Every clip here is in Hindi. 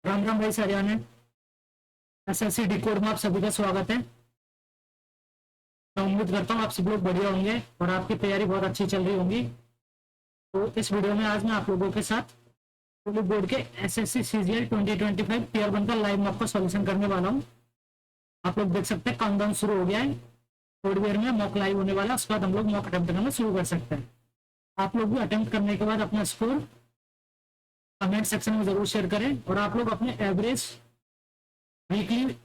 राम राम भाई सारियाने। एसएससी डिकोड में आप सभी का स्वागत है। मैं उम्मीद करता हूँ आप सब लोग बढ़िया होंगे और आपकी तैयारी बहुत अच्छी चल रही होंगी। तो इस वीडियो में आज मैं आप लोगों के साथ पुलिस बोर्ड के एसएससी सीजीएल 2025 टीयर 1 का लाइव मॉक का सॉल्यूशन करने वाला हूँ। आप लोग देख सकते हैं काउंटडाउन शुरू हो गया है। थोड़ी देर में मॉक लाइव होने वाला है, उसके बाद हम लोग मॉक अटेम्प्ट करना शुरू कर सकते हैं। आप लोग भी अटेम्प्ट करने के बाद अपना स्कोर कमेंट सेक्शन में जरूर शेयर करें और आप लोग अपने एवरेज वीकली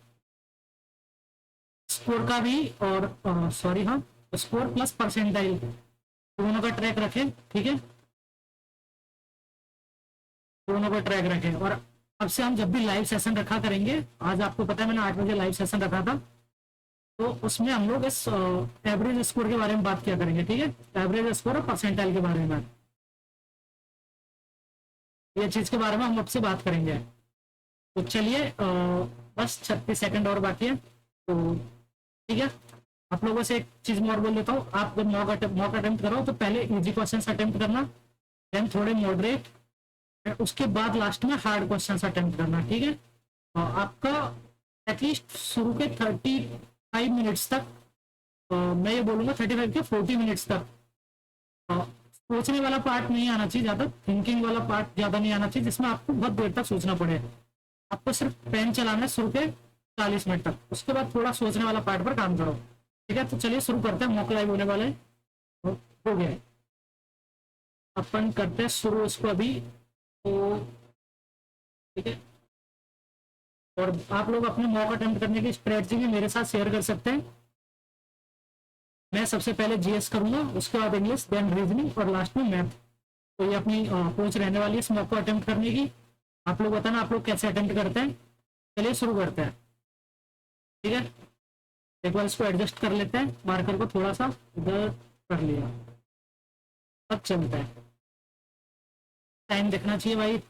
स्कोर का भी और सॉरी हाँ स्कोर प्लस परसेंटाइल दोनों का ट्रैक रखें, ठीक है। दोनों का ट्रैक रखें और अब से हम जब भी लाइव सेशन रखा करेंगे, आज आपको पता है मैंने 8 बजे लाइव सेशन रखा था, तो उसमें हम लोग इस एवरेज स्कोर के बारे में बात किया करेंगे, ठीक है। एवरेज स्कोर और परसेंटाइल के बारे में ये चीज के बारे में हम आपसे बात करेंगे। तो चलिए बस 36 सेकंड और बाकी है, तो ठीक है। आप लोगों से एक चीज मैं और बोल देता हूँ, आप जब मॉक अटेम्प्ट करो तो पहले इजी क्वेश्चंस अटेम्प्ट करना, देन थोड़े मॉडरेट, उसके बाद लास्ट में हार्ड क्वेश्चंस अटेम्प्ट करना, ठीक है। आपका एटलीस्ट शुरू के 35 मिनट्स तक, मैं ये बोलूंगा 35 के 40 मिनट्स तक सोचने वाला पार्ट नहीं आना चाहिए, ज्यादा थिंकिंग वाला पार्ट ज्यादा नहीं आना चाहिए जिसमें आपको बहुत देर तक सोचना पड़े। आपको सिर्फ पेन चलाना है शुरू के 40 मिनट तक, उसके बाद थोड़ा सोचने वाला पार्ट पर काम करो, ठीक है। तो चलिए शुरू करते हैं, मॉक लाइव होने वाले हो गया, अपन करते हैं शुरू इसको अभी, तो ठीक है। और आप लोग अपने मॉक अटेम्प्ट करने की स्ट्रेटजी भी मेरे साथ शेयर कर सकते हैं। मैं सबसे पहले जीएस करूंगा, उसके बाद इंग्लिश, देन रीजनिंग और लास्ट में मैथ। तो ये अपनी अप्रोच रहने वाली है इस मॉक को अटेम्प्ट करने की। आप लोग बताना आप लोग कैसे अटेम्प्ट करते हैं। चलिए शुरू करते हैं, ठीक है। एक बार इसको एडजस्ट कर लेते हैं, मार्कर को थोड़ा सा इधर कर लिया, अब चलता है। टाइम देखना चाहिए भाई।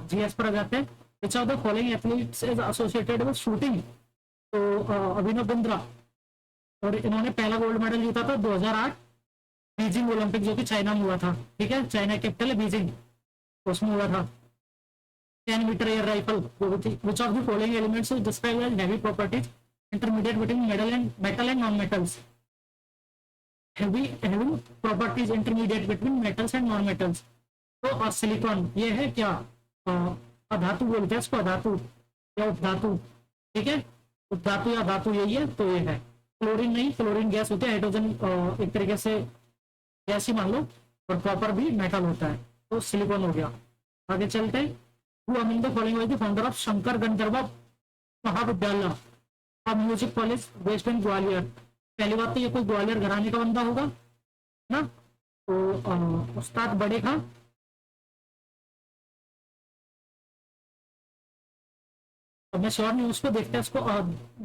जीएस पर आ जाते हैं। विच of the following athletes is associated with shooting. तो अभिनव बिंद्रा, और इन्होंने पहला गोल्ड मेडल जीता था 2008 बीजिंग ओलंपिक, जो कि चाइना में हुआ था, ठीक है। चाइना कैपिटल है बीजिंग, उसमें हुआ था। 10 meter air rifle. Which of the following elements is described as heavy properties intermediate between metal and non-metals. Having properties intermediate between metals and non-metals. तो सिलिकॉन ये है क्या, अधातु बोलते हैं इसको, अधातु या उपधातु, ठीक है। उपधातु या धातु यही है, तो ये है। क्लोरीन नहीं, क्लोरीन गैस होती है, हाइड्रोजन एक तरीके से गैस ही मान लो, और कॉपर भी मेटल होता है, तो सिलिकॉन हो गया। आगे चलते हैं। Who among the following was the founder of Shankar गंधर्व महाविद्यालय और music college based in Gwalior. पहली बात तो ये कोई ग्वालियर घराने का बंदा होगा ना, तो उस्ताद बड़े खां। अब मैं श्योर नहीं, उसको देखते हैं उसको।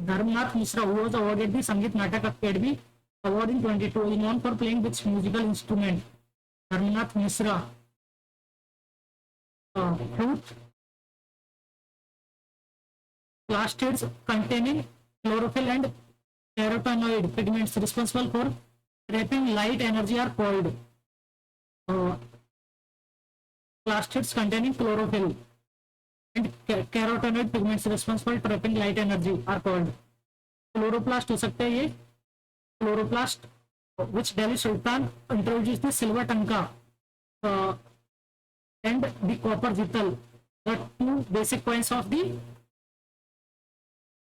Dharmnath Mishra was awarded the Sangeet Natak academy award in 22, is known for playing which musical instrument. Dharmnath Mishra, flute. plastids containing chlorophyll and carotenoid pigments responsible for trapping light energy are called. Plastids containing chlorophyll and carotenoid pigments responsible for trapping light energy are called. Chloroplast हो सकते हैं ये, chloroplast which Delhi Sultan introduced the silver tanka and the copper jittal, the two basic points of the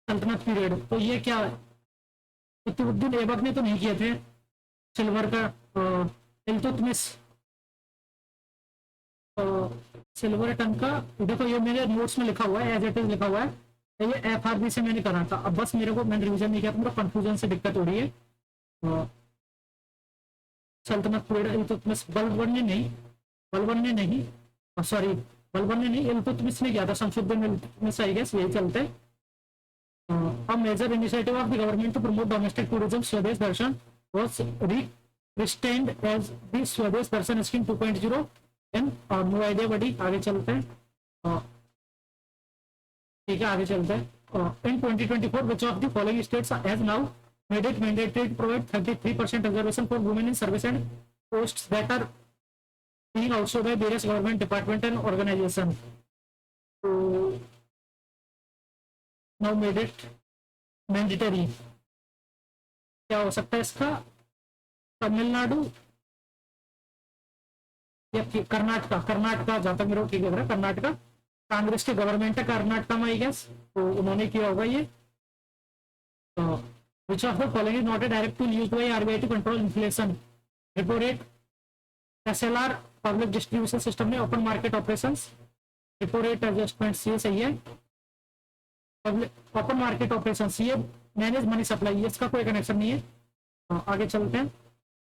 सल्तनत पीरियड। तो ये क्या, कुतुबुद्दीन ऐबक ने तो नहीं किए थे सिल्वर का। इल्तुतमिश, सिल्वर टन का, देखो ये मेरे नोट्स में लिखा हुआ है, एज इट इज लिखा हुआ है, ये एफआरबी से मैंने करा था। अब बस मेरे को, मैंने रिवीजन नहीं किया, तो मेरा कंफ्यूजन से दिक्कत हो रही है। सल्तनत पीरियड इल्तुतमिश, बलबन ने नहीं, सॉरी बलबन ने नहीं, इल्तुतमिश ने किया था, शमसुद्दीन इल्तुतमिश आई गेस, यही चलते हैं। A major initiative of the government to promote domestic tourism, Swadesh Darshan, was restrained as the Swadesh Darshan Scheme 2.0 and no idea buddy। आगे चलते हैं, ठीक है आगे चलते हैं। In 2024, which of the following states has now made it mandatory to provide 33% reservation for women in service and posts that are being outsourced by various government department and organization? तो नाउ मेड इट मैंडेटरी। क्या हो सकता है इसका? तमिलनाडु या कर्नाटका, कर्नाटका जहां तक मेरे को ठीक लग रहा है, कर्नाटका। कांग्रेस की गवर्नमेंट है कर्नाटका में, आई गेस, तो उन्होंने किया होगा ये। विच of the following is not a direct tool used by RBI to control inflation? Repo rate, SLR, public distribution system में open market operations, repo rate adjustment, ये सही है। पब्लिक ओपन मार्केट ऑपरेशंस, ये मैनेज मनी सप्लाई, इसका कोई कनेक्शन नहीं है। आगे चलते हैं।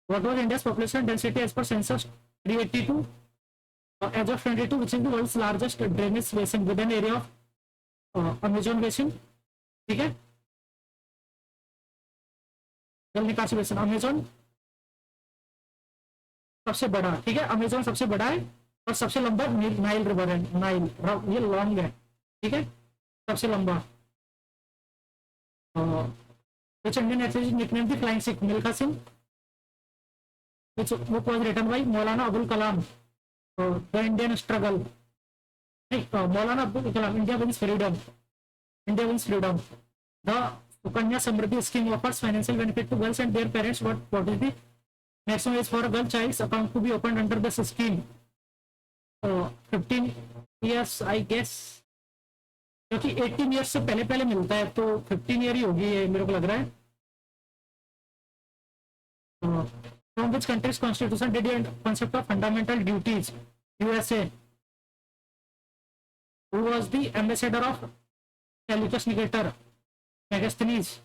What was India's population density as per census 382 as of 22, which is the world's largest drainage basin with an area of Amazon basin. ठीक है, जल निकासी बेसिन अमेजन सबसे बड़ा, ठीक है, अमेजन सबसे बड़ा है और सबसे लंबा नाइल रिवर है, नाइल, ये लॉन्ग है, ठीक है, सबसे लंबा। Which Indian athlete nickname the flying Sikh? Milkha Singh. Which book was written by Maulana Abul Kalam? The Indian struggle, नहीं, Maulana Abul Kalam, India wins freedom, India wins freedom. The Sukanya Samriddhi scheme offers financial benefit to girls and their parents, what is the maximum age for a girl child's account to be opened under this scheme? 15 years, I guess, क्योंकि 18 ईयर्स से पहले पहले मिलता है, तो 15 ईयर ही होगी ये, मेरे को लग रहा है। From which countries constitution did you concept of fundamental duties? USA. Who was the ambassador of Seleucus Nicator? Megasthenes.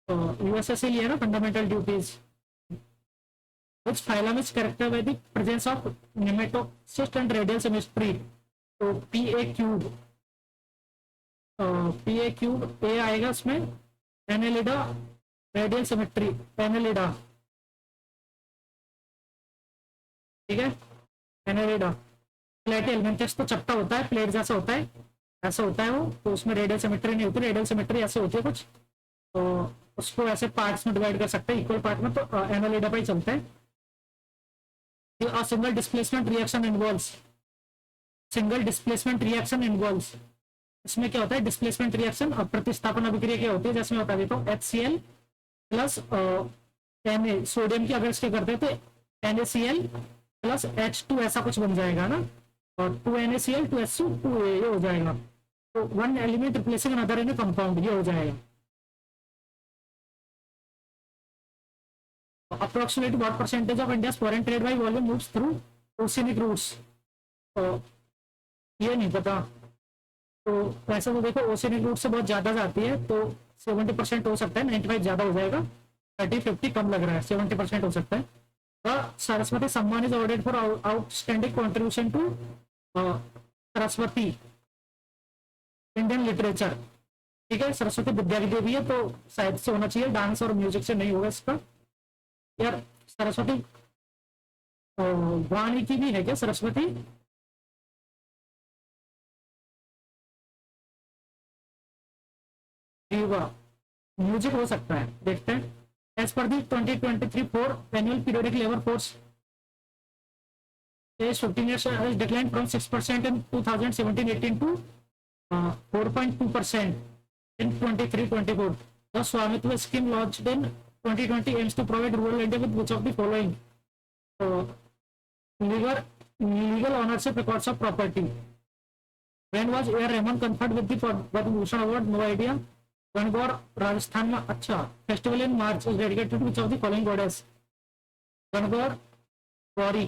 USA से लिया ना fundamental duties. Which phylum is characterized by the presence of nematocyst and radial symmetry? तो PA क्यूब, PA क्यूब ए आएगा इसमें। एनेलिडा, रेडियल सिमेट्री, एनेलिडा, ठीक है, एनेलिडा। प्लेट एलिमेंटस तो चपटा होता है, प्लेट जैसा होता है, ऐसा होता है वो, तो उसमें रेडियल सिमेट्री नहीं होती। रेडियल सिमेट्री ऐसे होती है कुछ, तो उसको ऐसे पार्ट्स में डिवाइड कर सकते हैं, इक्वल पार्ट में, तो एनालिडा पर ही चलते हैं। Single displacement reaction involves, single displacement reaction involves, इसमें क्या होता है? डिस्प्लेसमेंट रिएक्शन और प्रतिस्थापन अभिक्रिया क्या होती है? जैसे मैं बता देता हूँ, HCl प्लस Na, सोडियम की अगर इसके करते हैं तो NaCl प्लस H2 ऐसा कुछ बन जाएगा ना, और 2NaCl 2H2 ये हो जाएगा, तो one element replacing another in compound, ये हो जाएगा। Approximately what percentage of India's foreign trade by volume moves through oceanic routes? तो ये नहीं पता, तो वैसे तो देखो ओशियनिक रूट से बहुत ज्यादा जाती है, तो 70% हो सकता है, 95 ज्यादा हो जाएगा, 30-50 कम लग रहा है, 70% हो सकता है। Saraswati Samman is awarded for outstanding contribution to Saraswati Indian literature, ठीक है, सरस्वती विद्या की देवी है, तो साहित्य से होना चाहिए, डांस और म्यूजिक से नहीं होगा इसका। यार सरस्वती वाणी की भी है क्या सरस्वती? म्यूजिक हो सकता है, देखते हैं। As per the 2023-4 annual periodic labour force age 15 years has declined from 6% in 2017-18 to 4.2% in 23-24. The Swamitva scheme launched in 2020 aims to provide rural India with which of the following? Legal ownership records of property. When was A. Rahman conferred with the Padma Bhushan Award? No idea. Gangor, Rajasthan में, अच्छा, festival in March is dedicated to which of the following goddess? Gangor, Gauri.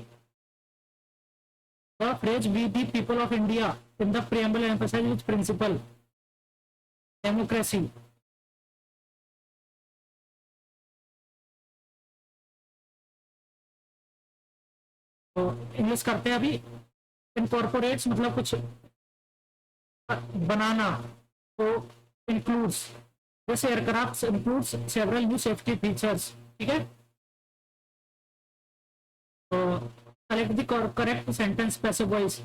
The phrase "We the people of India" in the preamble emphasizes which principle? Democracy. तो इंग्लिश करते हैं अभी। इनकॉर्पोरेट्स मतलब कुछ बनाना, तो इंक्लूड्स, जैसे aircraft includes several new safety features, ठीक है। तो select the correct sentence passive voice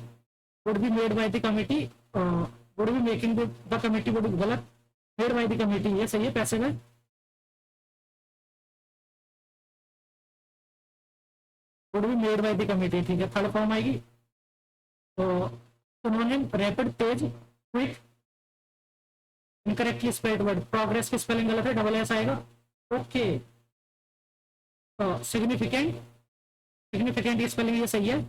would be made by the committee, would be making the committee would be गलत, made by the committee ये सही है, passive है। would be made by the committee, ठीक है, थर्ड फॉर्म आएगी। तो synonym रैपिड, तेज, quick, incorrectly spelled word, progress की स्पेलिंग गलत है, डबल एस आएगा। ओके, सिग्निफिकेंट, सिग्निफिकेंट की स्पेलिंग ये सही है,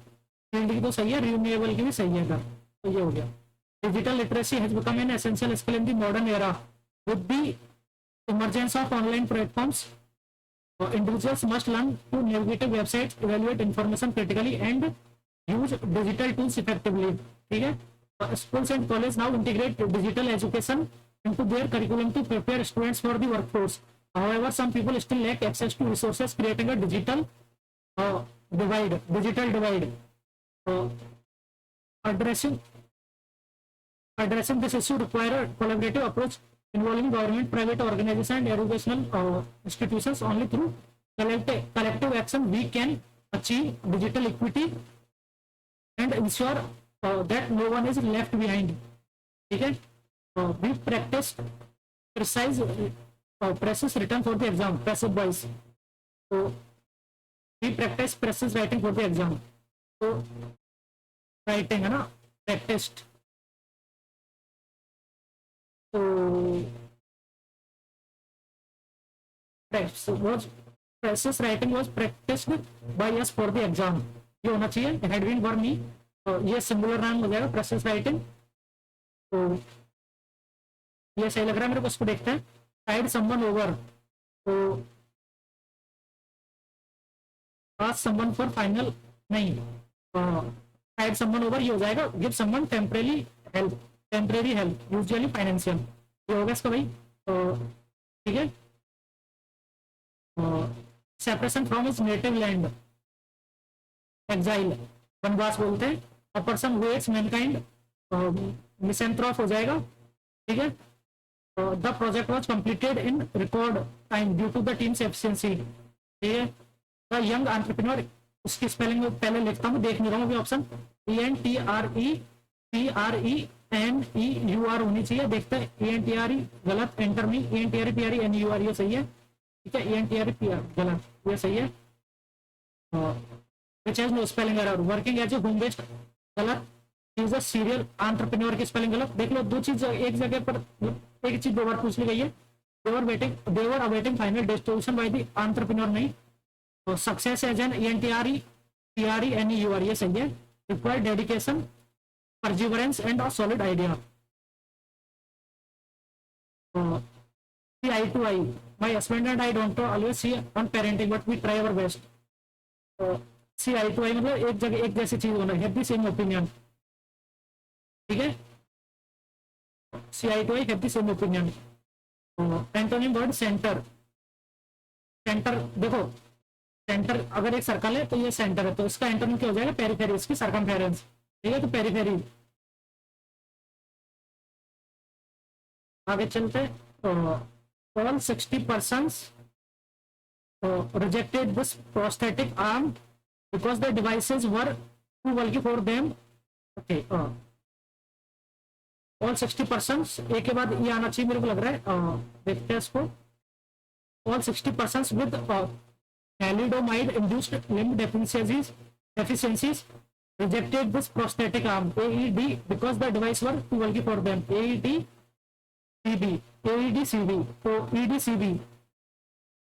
फील्ड की तो सही है, रिन्यूएबल की भी सही है, तो ये हो गया। Digital literacy has become an essential skill in the modern era with the emergence of online platforms. Individuals must learn to navigate websites, evaluate information critically, and use digital tools effectively. ठीक है, schools and colleges now integrate digital education into their curriculum to prepare students for the workforce. However, some people still lack access to resources, creating a digital divide. Digital divide. Uh, addressing Addressing this issue require a collaborative approach involving government, private organizations, and educational institutions. Only through collective action we can achieve digital equity and ensure that no one is left behind. ठीक है, we practice precise presses written for the exam, passive voice. So we practice presses writing for the exam. So writing है ना, practiced. So presses writing was practiced by us for the exam. ये होना चाहिए, हेडविन वर मी, ये सिंगुलर नाम हो जाएगा, प्रेसेस राइटिंग। तो ये सही लग रहा है मेरे को, इसको देखते हैं। साइड समवन ओवर, तो आस्क समवन फॉर फाइनल, नहीं, साइड समवन ओवर ये हो जाएगा, give someone temporary help, temporary help usually financial, ये होगा इसका भाई। ठीक है, separation from his native land, exile, वनवास बोलते हैं। A person who hates mankind, misanthrope हो जाएगा। ठीक है, the project was completed in record time due to the team's efficiency. ठीक है, द यंग एंटरप्रेन्योर, उसकी स्पेलिंग पहले लिखता हूँ, देख नहीं रहा हूँ अभी ऑप्शन, ENTREPRENEUR होनी चाहिए, देखते हैं। ENTRE गलत, एंटर में ENTREPRENEUR ये सही है। ठीक है, ENTREPR गलत, ये सही है। which has no spelling error, working as a home based गलत, is a serial entrepreneur की स्पेलिंग गलत। देख लो, दो चीज एक जगह पर, एक चीज दो बार पूछ ली गई है। they were awaiting final distribution by the entrepreneur, नहीं, तो सक्सेस एज एन ENTREPRENEUR ये सही है। required dedication, perseverance and a solid idea. See eye to eye, my husband and I don't always see on parenting but we try our best. See eye to eye मतलब एक जगह एक जैसी चीज होना, have the same opinion. ठीक है, see eye to eye, have the same opinion. Antonym word centre, centre देखो, सेंटर अगर एक सर्कल है तो ये सेंटर है, तो इसका एंटोनिम क्या हो जाएगा, पेरिफेरी, इसकी सर्कमफेरेंस। ठीक है, तो पेरिफेरी। आगे चलते, all 60% rejected this prosthetic arm because the devices were too bulky for them. Okay, all 60%, एक के बाद ये आना चाहिए मेरे को लग रहा है, देखते हैं इसको। all 60% with thalidomide induced limb deficiencies rejected this prosthetic arm, AED, because the device were too bulky for them. AEDCB, तो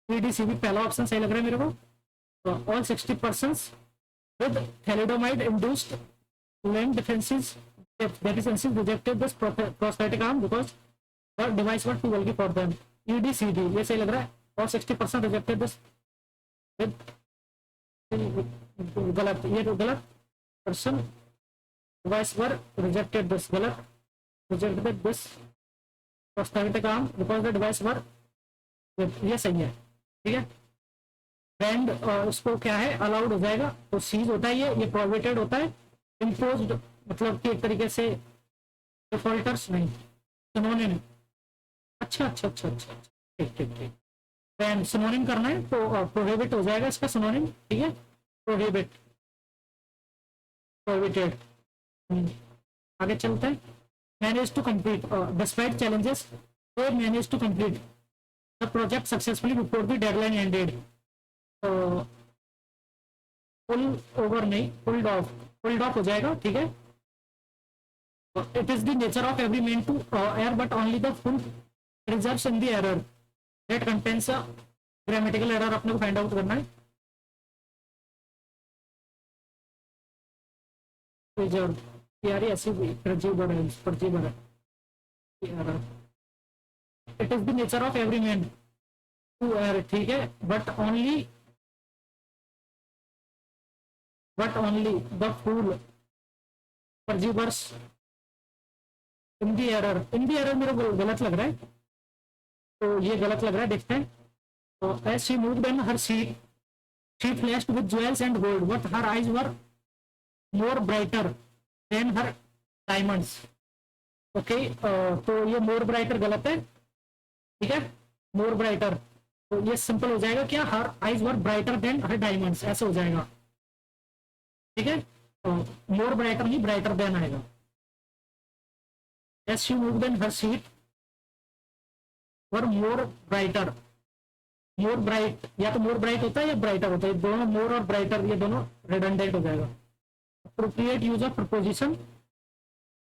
EDCB पहला ऑप्शन सही लग रहा है मेरे को। तो all 60% with thalidomide induced limb deficiencies rejected this prosthetic arm because the device were too bulky for them. EDCD ये सही लग रहा है, और 60% rejected this with गलत, ये तो गलत, person device were rejected this, गलत, rejected this prosthetic arm because the device were, ये सही है। ठीक है, बैंड उसको क्या है, अलाउड हो जाएगा, तो सीज होता है, ये प्रोहिबिटेड होता है, इम्पोज्ड मतलब कि एक तरीके से डिफॉल्टर्स नहीं, सिनोनिम। अच्छा, ठीक, बैंड सिनोनिम करना है तो प्रोहिबिट हो जाएगा इसका सिनोनिम। ठीक है, प्रोहिबिटेड। आगे चलते हैं। Manage to complete, despite challenges they managed to complete the project successfully before the deadline ended. Pull over नहीं, पुल्ड ऑफ हो जाएगा। ठीक है, It is the nature of every man to err, but only the fool preserves in the error that contains a grammatical error अपने को फाइंड आउट करना है. Preserve यार ये ऐसी preserve है, preserve है. error. It is the nature of every man to err, ठीक है, but only the fool perseveres in the error. In the error मेरे को गलत लग रहा है, तो ये गलत लग रहा है, देखते हैं. तो as she moved in her seat, she flashed with jewels and gold, but her eyes were more brighter than her diamonds. Okay, तो ये more brighter गलत है, ठीक है, more brighter. तो ये सिंपल हो जाएगा क्या, her eyes were brighter than her diamonds, ऐसे हो जाएगा, ठीक है. तो more brighter नहीं, brighter than आएगा. As she moved in her seat were more brighter. more bright या तो more bright होता है या brighter होता है, दोनों more और brighter ये दोनों redundant हो जाएगा. Appropriate use of preposition.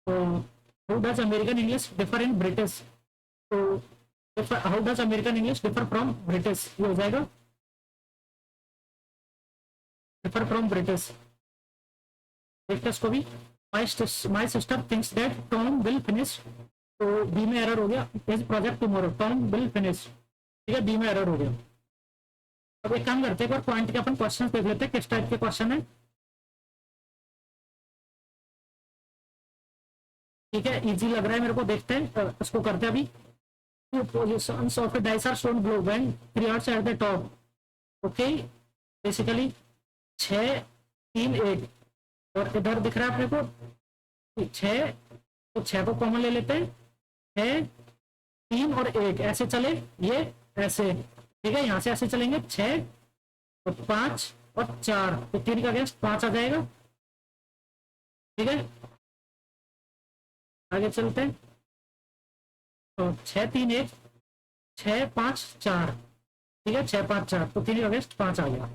How does American English differ in British? तो how does American English differ from British, ये हो जाएगा differ from British. देखते इसको भी. My sister thinks that Tom will finish. तो बी में एरर हो गया, his project tomorrow. Tom will finish, ठीक है, बी में एरर हो गया. अब एक काम करते हैं, एक बार पॉइंट के अपन क्वेश्चन देख लेते हैं किस टाइप के क्वेश्चन है, ठीक है. इजी लग रहा है मेरे को, देखते हैं, इसको करते हैं अभी. Two positions of a dice are shown below when three are at the top. Okay, basically 6 3 1 और इधर दिख रहा है अपने को 6, तो 6 को कॉमन ले लेते हैं. 6 3 और 1 ऐसे चले, ये ऐसे, ठीक है, यहां से ऐसे चलेंगे 6 और 5 और 4, तो 3 का अगेंस्ट 5 आ जाएगा, ठीक है. आगे चलते हैं. तो 6 3 1 6 5 4, ठीक है, 6 5 4, तो 3 का अगेंस्ट 5 आ गया.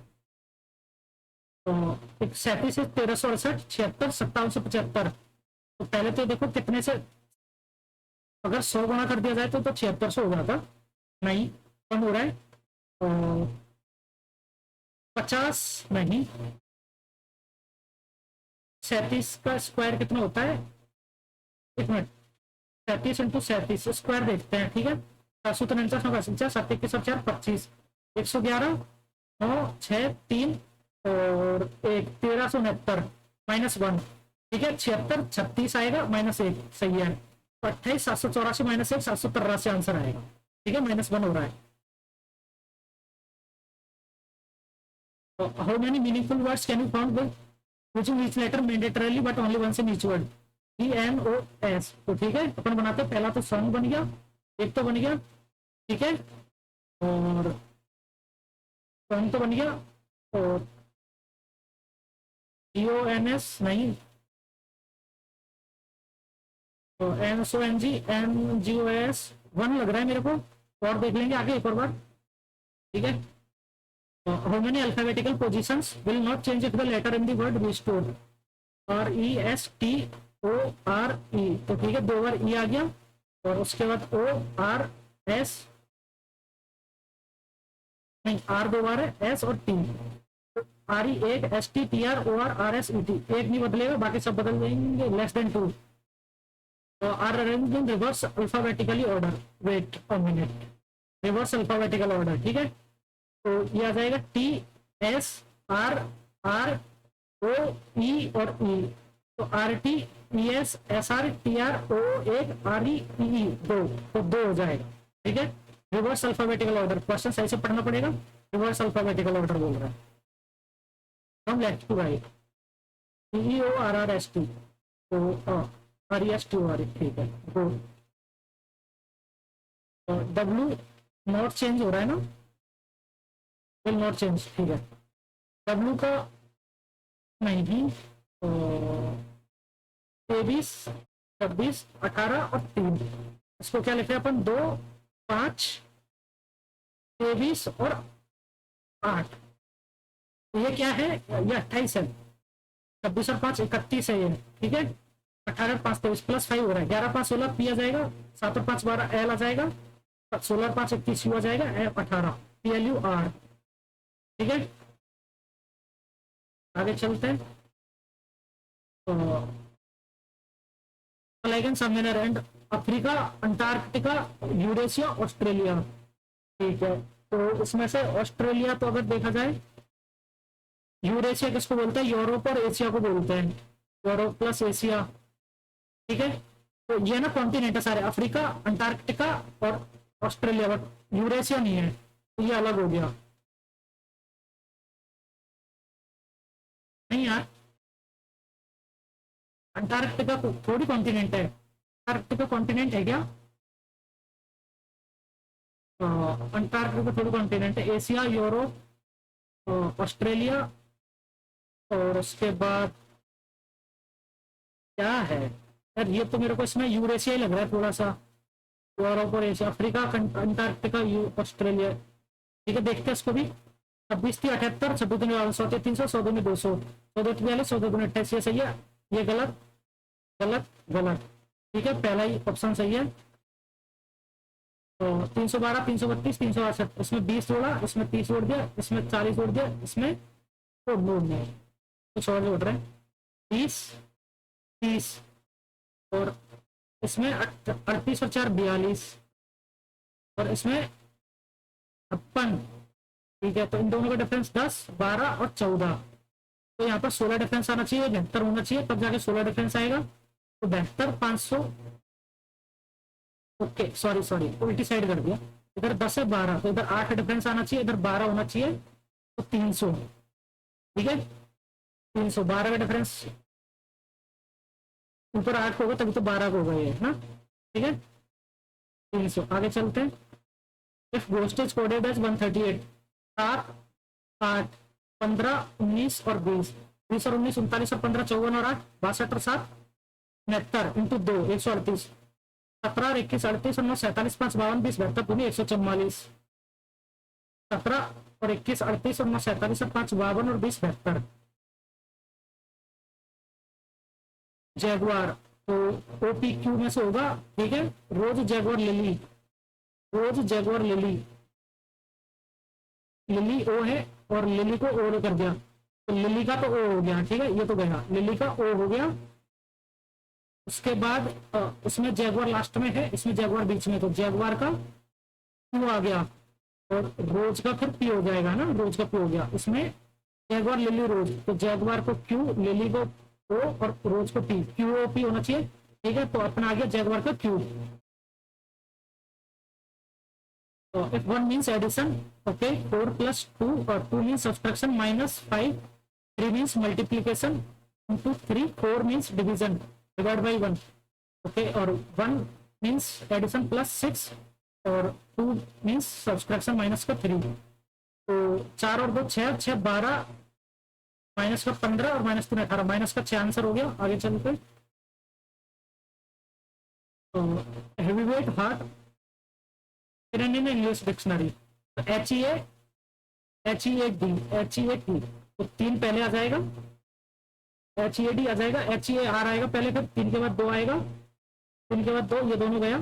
तो 37 से 1368 76 5775. तो पहले तो देखो कितने से, अगर 100 गुणा कर दिया जाए तो 76 से हो जाता, नहीं, कम हो रहा है. तो 50 नहीं, 37 का स्क्वायर कितना होता है, एक मिनट, 37 इंटू 37 स्क्वायर देखते हैं, ठीक है. 749 7 21 4 25 111 9 6 3 और 1 1369 -1, ठीक है. 76 36 आएगा -1, सही है. 28 784 -1 783 आंसर आएगा, ठीक है, -1 हो रहा है. How many meaningful words can you found with using each letter mandatorily but only once in each word? ENOS. तो ठीक है, अपन बनाते हैं. पहला तो सॉन्ग बन गया, एक तो बन गया, ठीक है, और सॉन्ग तो बन गया, और EONS नहीं, तो NSONG NGOS 1 लग रहा है मेरे को, और देख लेंगे आगे एक और बार, ठीक है. How many alphabetical positions will not change if the letter in the word restored? RESTORE. तो ठीक है, 2 बार E आ गया, और उसके बाद ORS नहीं, R 2 बार है, S और T. RE 1 STTR ORRSET, एक नहीं बदलेगा, बाकी सब बदल जाएंगे. <2 are arranged in reverse alphabetically order. Wait a minute, reverse alphabetical order, ठीक है. तो ये आ जाएगा TSRROE और E. तो RTESSRTRO1 REE 2, तो 2 हो जाएगा, ठीक है. रिवर्स अल्फाबेटिकल ऑर्डर, क्वेश्चन सही से पढ़ना पड़ेगा. रिवर्स अल्फाबेटिकल ऑर्डर बोल रहा है, from left to right. TEORRST, तो RESTOR, ठीक है. तो W नॉट चेंज हो रहा है ना, विल नॉट चेंज, ठीक है. W का नहीं, तो 23 26 18 और 3, इसको क्या लिखे अपन, 2 5 23 और 8. ये क्या है, ये 28 है, 26 और 5 31 है ये, ठीक है. 18 5 23 +5 हो रहा है, 11 5 16 पी आ जाएगा, 7 और 5 12 एल आ जाएगा, 16 5 21 यू आ जाएगा, F 18 P L U R. ठीक है, आगे चलते हैं। तो submarine and Africa, Antarctica, Eurasia, Australia. ठीक है, तो इसमें से ऑस्ट्रेलिया तो अगर देखा जाए, यूरेशिया किसको बोलते हैं, यूरोप और एशिया को बोलते हैं, यूरोप प्लस एशिया। ठीक है, तो ये ना कॉन्टिनेंट है सारे, अफ्रीका, अंटार्कटिका और ऑस्ट्रेलिया, बट यूरेशिया नहीं है, तो ये अलग हो गया। नहीं यार, अंटार्कटिका थोड़ी कॉन्टिनेंट है, अंटार्कटिका कॉन्टिनेंट है क्या? अंटार्कटिका थोड़ी कॉन्टिनेंट है, एशिया, यूरोप, ऑस्ट्रेलिया, और उसके बाद क्या है यार, ये तो मेरे को इसमें यूरेशिया ही लग रहा है थोड़ा सा, यूरोप और एशिया, अफ्रीका, अंटार्कटिका, ऑस्ट्रेलिया। ठीक है, देखते हैं इसको भी। 26 3 78, 26 300, 100 2 200, 100 2 42, 100 2 28, ये सही है, ये गलत गलत गलत। ठीक है, पहला ही ऑप्शन सही है। तो 312 332 368, इसमें 20 जोड़ा, इसमें 30 जोड़ दिया, इसमें 40 जोड़ दिया, इसमें तो जोड़ दिया, कुछ और जोड़ रहे हैं, 20 30, और इसमें 38 और 4 42, और इसमें 56। ठीक है, तो इन दोनों का डिफरेंस 10 12 और 14, तो यहाँ पर 16 डिफरेंस आना चाहिए, 72 होना चाहिए, तब जाके 16 डिफरेंस आएगा। तो 72 500, ओके सॉरी सॉरी उल्टी साइड कर दिया, इधर 10 है 12, तो इधर 8 डिफरेंस आना चाहिए, इधर 12 होना चाहिए, तो 300। ठीक है, 300, 12 का डिफरेंस ऊपर 8 होगा तभी तो 12 को होगा ये ना। ठीक है, 300, आगे चलते हैं। If ghost is coded as 138, 7 8 15 19 और 20, 20 और 19 39 और 15 54 और 8 62 और 7 69 इंटू 2 138, 17 और 21 38 और 9 47 5 52 20 72 दूनी 144, 17 और 21 38 और 9 47 और 5 52 और 20 72। जैगवार तो OPQ में से होगा। ठीक है, रोज जैगवार लिली, रोज जैगवार लिली, लिली ओ है और लिली को ओ कर दिया, तो लिली का तो ओ हो गया। ठीक है, ये तो गया, लिली का ओ हो गया। उसके बाद उसमें जैगवार लास्ट में है, इसमें जैगवार बीच में, तो जैगवार का क्यू आ गया, और रोज का फिर पी हो जाएगा ना, रोज का पी हो गया। इसमें जैगवार लिली रोज, तो जैगवार को क्यू, लिली को ओ और रोज को पी, क्यू ओ पी होना चाहिए। ठीक है, तो अपना आ गया जैगवार का क्यू। तो इफ 1 मीन्स एडिशन, ओके 4 + 2, और 2 means subtraction, -5, 3 means multiplication, into 3, 4 means division divide by 1, okay, और 1 मीन्स एडिशन +6, और 2 मीन्स सब्सट्रैक्शन -3। तो 4 और 2 6, 6 12, -15 और -3 18, माइनस का 6 आंसर हो गया। आगे चलते, तो heavyweight heart in English dictionary, तो HEAD, तो 3 पहले आ जाएगा, HEAD आ जाएगा, HEAR आएगा पहले, फिर 3 के बाद 2 आएगा, 3 के बाद 2, ये दोनों गया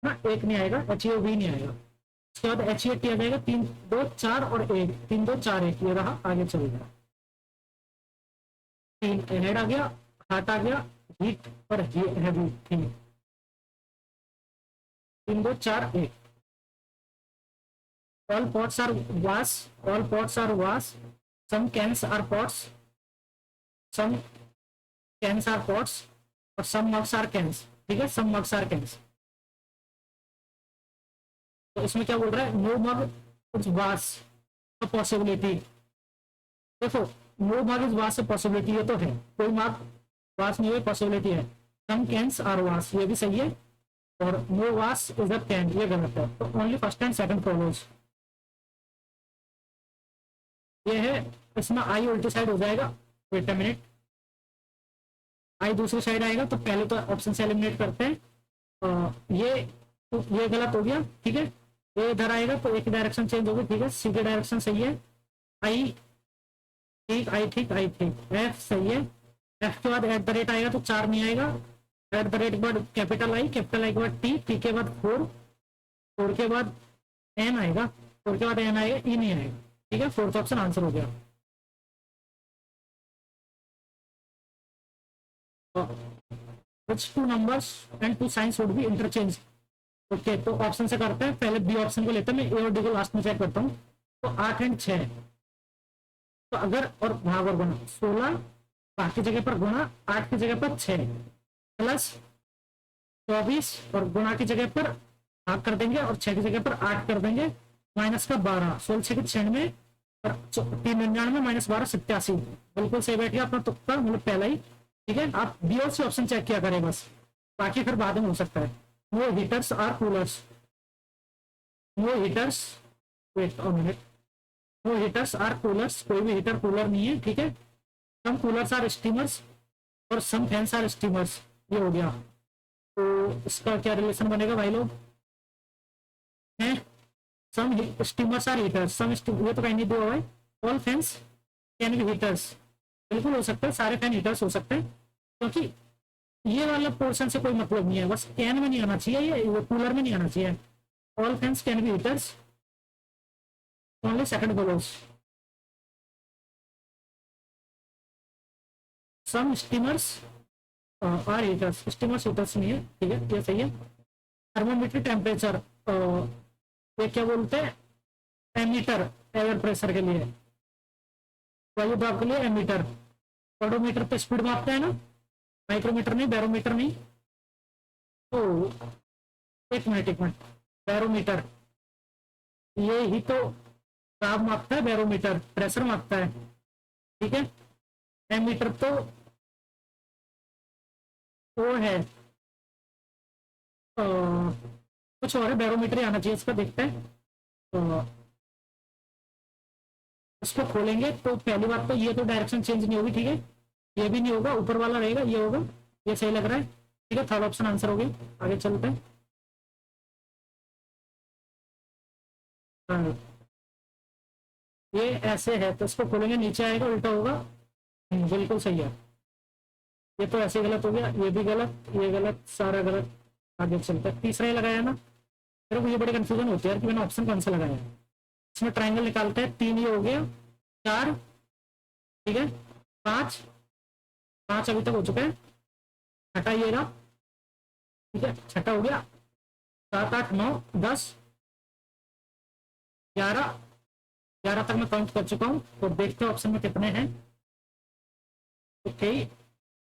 ना, 1 नहीं आएगा, HEAV नहीं आएगा। उसके बाद HEAT आ जाएगा, 3 2 4 और 1, 3 2 4 1, ये रहा, आगे चलेगा। 3 हेड आ गया, हार्ट आ गया, हीट और heavy, 3 2 4 1। All pots are was, all pots are was, some cans are pots, some cans are pots, और some mugs are cans। ठीक है, some mugs are cans। तो इसमें क्या बोल रहा है, no mug is was a possibility। देखो, no mug is was a possibility, ये तो है, कोई mug was नहीं है, पॉसिबिलिटी है। some cans are was, ये भी सही है, और no was is a can, ये गलत है। तो only first and second follows। ये है, इसमें आई उल्टी साइड हो जाएगा, वेट अ मिनट, आई दूसरी साइड आएगा, तो पहले तो ऑप्शन से एलिमिनेट करते हैं, तो ये गलत हो गया। ठीक है, ये इधर आएगा तो एक डायरेक्शन चेंज होगी। ठीक है, सी की डायरेक्शन सही है, आई ठीक, आई ठीक, आई ठीक, एफ सही है, एफ के बाद @ आएगा तो 4 नहीं आएगा, एट द रेट के बाद कैपिटल आई के बाद टी के बाद फोर के बाद एन आएगा, फोर के बाद एन आएगा, ई नहीं आएगा। ठीक है, फोर्थ ऑप्शन आंसर हो गया। Which two numbers and two signs would be interchange? Okay तो ऑप्शन से करते हैं, पहले बी ऑप्शन को लेते हैं, मैं ए और डी को लास्ट में चेक करता हूँ। तो 8 एंड 6, तो अगर और भाग और गुना 16 भाग की जगह पर गुना 8 की जगह पर 6 प्लस 24 और गुना की जगह पर भाग कर देंगे और 6 की जगह पर 8 कर देंगे, माइनस का 12, 16 6 96 और 399 माइनस 12 87। बिल्कुल सही बैठ गया अपना तुक्का, मतलब पहला ही। ठीक है, आप बी और सी ऑप्शन चेक किया करें बस, बाकी फिर बाद में हो सकता है। No heaters or coolers, no heaters, wait a minute, no heaters or coolers, कोई भी हीटर कूलर नहीं है। ठीक है, सम कूलर्स आर स्टीमर्स और सम फैंस आर स्टीमर्स, ये हो गया। तो इसका क्या रिलेशन बनेगा भाई लोग? है सम स्टीमर्स आर हीटर्स, सम ये तो कहीं नहीं दिया हुआ है। All fans can be heaters, बिल्कुल हो सकता है, सारे फैन हीटर्स हो सकते हैं, क्योंकि ये वाला पोर्शन से कोई मतलब नहीं है, बस कैन में नहीं आना चाहिए, ये कूलर में नहीं आना चाहिए। All fans can be heaters, only second बोलोस। Some steamers are heaters, steamers heaters नहीं है। ठीक है, ये सही है। थर्मोमीटर टेम्परेचर, ये क्या बोलते हैं? एमीटर, एयर प्रेशर के लिए, वायु दाब के लिए एमीटर। ऑडोमीटर पे स्पीड मापते हैं ना, माइक्रोमीटर नहीं, बैरोमीटर नहीं। तो एक मिनट, बैरोमीटर ये ही तो दाब मापता है, बैरोमीटर प्रेशर मापता है। ठीक है, एमीटर तो वो है कुछ और है, बैरोमीटर ही आना चाहिए इसका। देखते हैं, तो इसको खोलेंगे तो पहली बात तो ये तो डायरेक्शन चेंज नहीं होगी। ठीक है, ये भी नहीं होगा, ऊपर वाला रहेगा, ये होगा, ये सही लग रहा है। ठीक है, थर्ड ऑप्शन आंसर हो गया। आगे चलते हैं। ये ऐसे है तो इसको खोलेंगे, नीचे आएगा, उल्टा होगा। बिल्कुल सही है, ये तो ऐसे गलत हो गया, ये भी गलत, ये गलत, सारा गलत। आगे चलते हैं, तीसरा ही लगाया ना, मेरे को ये बड़ी कंफ्यूजन होती है यार कि मैंने ऑप्शन कौन सा लगाया है। इसमें ट्राइंगल निकालते हैं, 3 ये हो गया, 4, ठीक है, 5 अभी तक हो चुका है, छठा ये रहा। ठीक है, छठा हो गया, 7 8 9 10 11 तक मैं काउंट कर चुका हूँ। तो देखते हैं ऑप्शन में कितने हैं। ओके,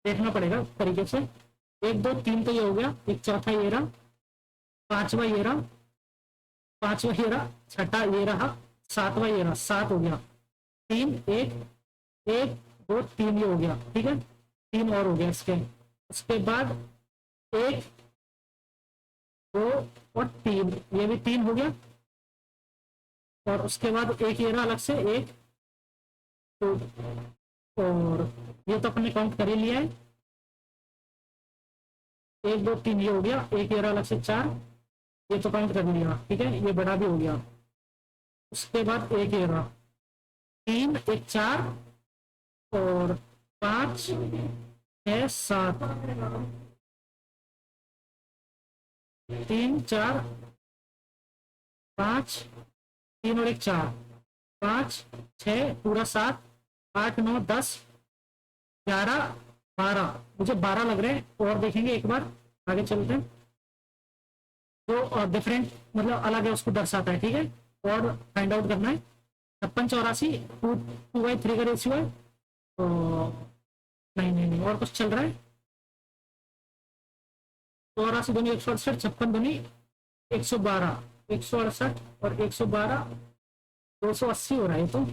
देखना पड़ेगा तरीके से। 1 2 3 तो ये हो गया, एक चौथा ये रहा, पांचवा ये रहा, छठा ये रहा, सातवां ये रहा, 7 हो गया। 3 1 1 2 3 ये हो गया। ठीक है, 3 और हो गया उसके बाद 1 2 और 3, ये भी 3 हो गया। और उसके बाद एक ये रहा अलग से, 1 2, और ये तो अपने काउंट कर ही लिया है। 1 2 3 ये हो गया, एक ये रहा अलग से, 4, ये तो काउंट कर लिया। ठीक है, ये बड़ा भी हो गया। उसके बाद एक ये रहा, 3 1 4 और 5 6 7, 3 4 5 3 और 1 4, 5 6 पूरा 7 8 9 10 11 12, मुझे 12 लग रहे हैं। और देखेंगे एक बार, आगे चलते हैं। जो डिफरेंट मतलब अलग है उसको दर्शाता है। ठीक है, और फाइंड आउट करना है। 56 84 2/3 का रेशियो है। तो नहीं और कुछ चल रहा है। 84 दूनी 168, 56 दूनी 112, 168 और 112 280 हो रहा है। तो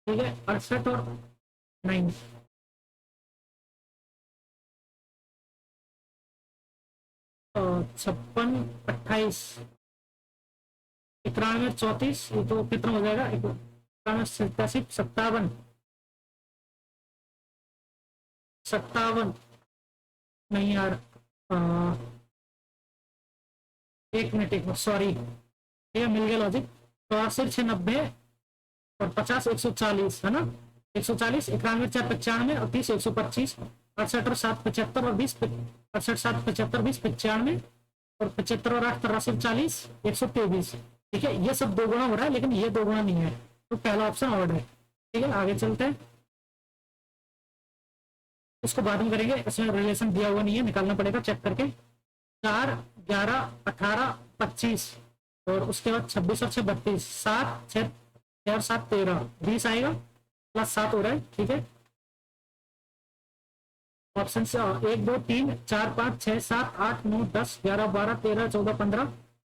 ठीक है, 68 और 9, 56 28 91 34, ये तो कितना हो जाएगा? 91 87 57 नहीं यार, एक मिनट सॉरी, ठीक है, मिल गया लॉजिक। 84 96 और 50 140 है ना, 140 91 4 95 और 30 125 68 और 7 75 और 20 68 7 75 20 95 और 75 और 8 83 40 123। ठीक है, ये सब दो गुना हो रहा है लेकिन ये दो गुना नहीं है, तो पहला ऑप्शन ऑड है। ठीक है, आगे चलते हैं, इसको बाद में करेंगे, इसमें रिलेशन दिया हुआ नहीं है, निकालना पड़ेगा चेक करके। 4 11 18 25 और उसके बाद 26 और 6 32, 7 6 और 7 13 20 आएगा, प्लस 7 हो रहा है। ठीक है, ऑप्शन से 1 2 3 4 5 6 7 8 9 10 11 12 13 14 15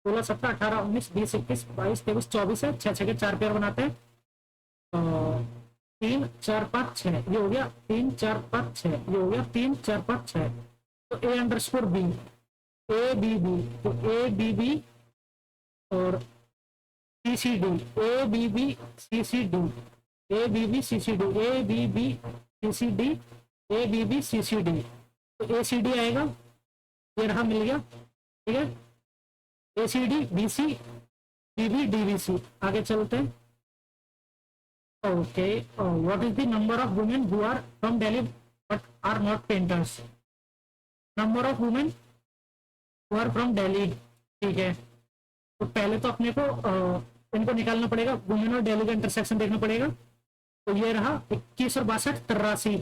16 17 18 19 20 21 22 23 24 है, 6 6 के 4 पेयर बनाते हैं। 3 4 5 6 ये हो गया, 3 4 5 6 ये हो गया, 3 4 5 6। तो A underscore B, A B B, तो ए बी बी और C C D, A B B C C D, A B B C C D, A B B C C D, A B B C C D. तो ए सी डी आएगा, ये रहा, मिल गया। ठीक है, A C D B C B B D B C. आगे चलते हैं। Okay, what is the number of women who are from Delhi but are not painters? Number of women who are from Delhi. ठीक है, तो पहले तो अपने को इनको निकालना पड़ेगा, वुमेन और दिल्ली का इंटरसेक्शन देखना पड़ेगा। तो ये रहा 21 और 62 83।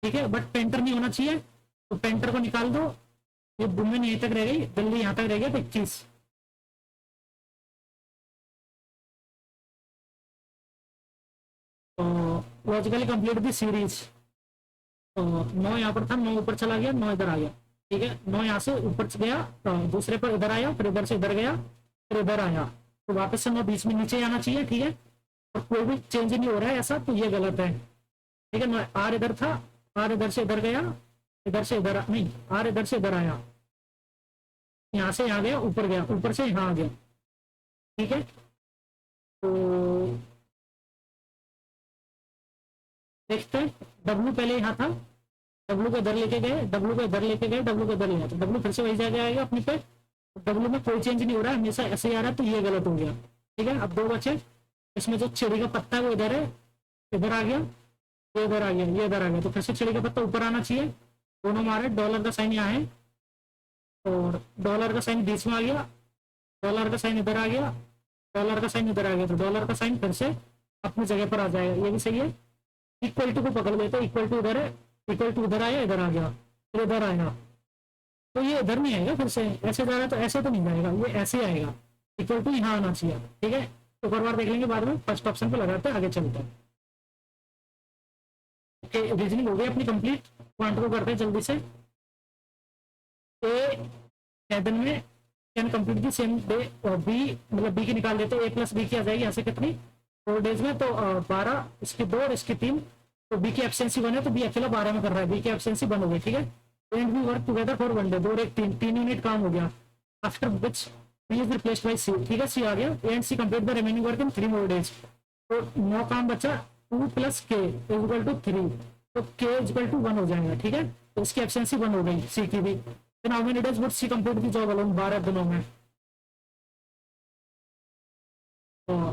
ठीक है, बट पेंटर नहीं होना चाहिए, तो पेंटर को निकाल दो, ये वुमेन यहीं तक रह गई, दिल्ली यहाँ तक रह गया, तो 21। तो लॉजिकली कंप्लीट दी सीरीज। तो 9 यहाँ पर था, 9 ऊपर चला गया, 9 इधर आ गया। ठीक है, 9 यहाँ से ऊपर गया, तो दूसरे पर इधर आया, फिर इधर से इधर गया, फिर इधर आया, तो वापस से 9 बीच में नीचे आना चाहिए। ठीक है, और कोई भी चेंज नहीं हो रहा है ऐसा, तो ये गलत है। ठीक है, 9 आर इधर था, आर इधर से इधर गया, इधर से इधर नहीं, आर इधर से इधर आया, यहाँ से यहाँ गया, ऊपर गया, ऊपर से यहाँ आ गया। ठीक है, तो देखते हैं, डब्लू पहले यहाँ था, डब्लू को इधर लेके गए, डब्लू को इधर लेके गए, डब्लू को इधर ले गए, तो डब्लू फिर से वही जगह आएगा अपने पे। डब्लू में कोई चेंज नहीं हो रहा है, हमेशा ऐसे ही आ रहा है, तो ये गलत हो गया। ठीक है, अब 2 बचे, इसमें जो चिड़ी का पत्ता है वो इधर है, इधर आ गया, ये इधर आ गया, ये इधर आ गया, तो फिर से चिड़ी का पत्ता ऊपर आना चाहिए। दोनों मारे, डॉलर का साइन यहाँ है और डॉलर का साइन बीच में आ गया, डॉलर का साइन इधर आ गया, डॉलर का साइन इधर आ गया, तो डॉलर का साइन फिर से अपनी जगह पर आ जाएगा, ये भी सही है। इक्वल टू को पकड़ लेते, इक्वल टू इधर है, इक्वल टू इधर आया, इधर आ गया, फिर इधर आएगा, तो ये इधर नहीं आएगा, फिर से ऐसे जा रहा है, तो ऐसे तो नहीं जाएगा, ये ऐसे ही आएगा, इक्वल टू यहाँ आना चाहिए। ठीक है, तो एक बार देख लेंगे बाद में, फर्स्ट ऑप्शन पे लगाते हैं, आगे चलते हैं। ओके, रीजनिंग हो गई अपनी कंप्लीट, पॉइंट को करते हैं जल्दी से। ए 7 में can complete the same day, B मतलब बी की निकाल देते हैं, ए प्लस बी की आ जाएगी यहाँ से कितनी, 4 डेज में, तो 12, इसकी 2 और इसकी 3, तो बी की एब्सेंसी 1 है, तो बी अकेला 12 में कर रहा है, बी की एब्सेंसी 1 हो गई। ठीक है, and we work together for 1 day, 2 और 1 3 यूनिट काम हो गया, after which B is replaced by C. ठीक है, सी आ गया, and C complete the remaining work in 3 more days, तो 9 काम बचा, 2 प्लस के इक्वल टू 3, तो के इक्वल टू 1 हो जाएगा। ठीक है, तो इसकी एब्सेंसी 1 हो गई, सी की भी। Then how many days would C complete the job alone, 12 दिनों में।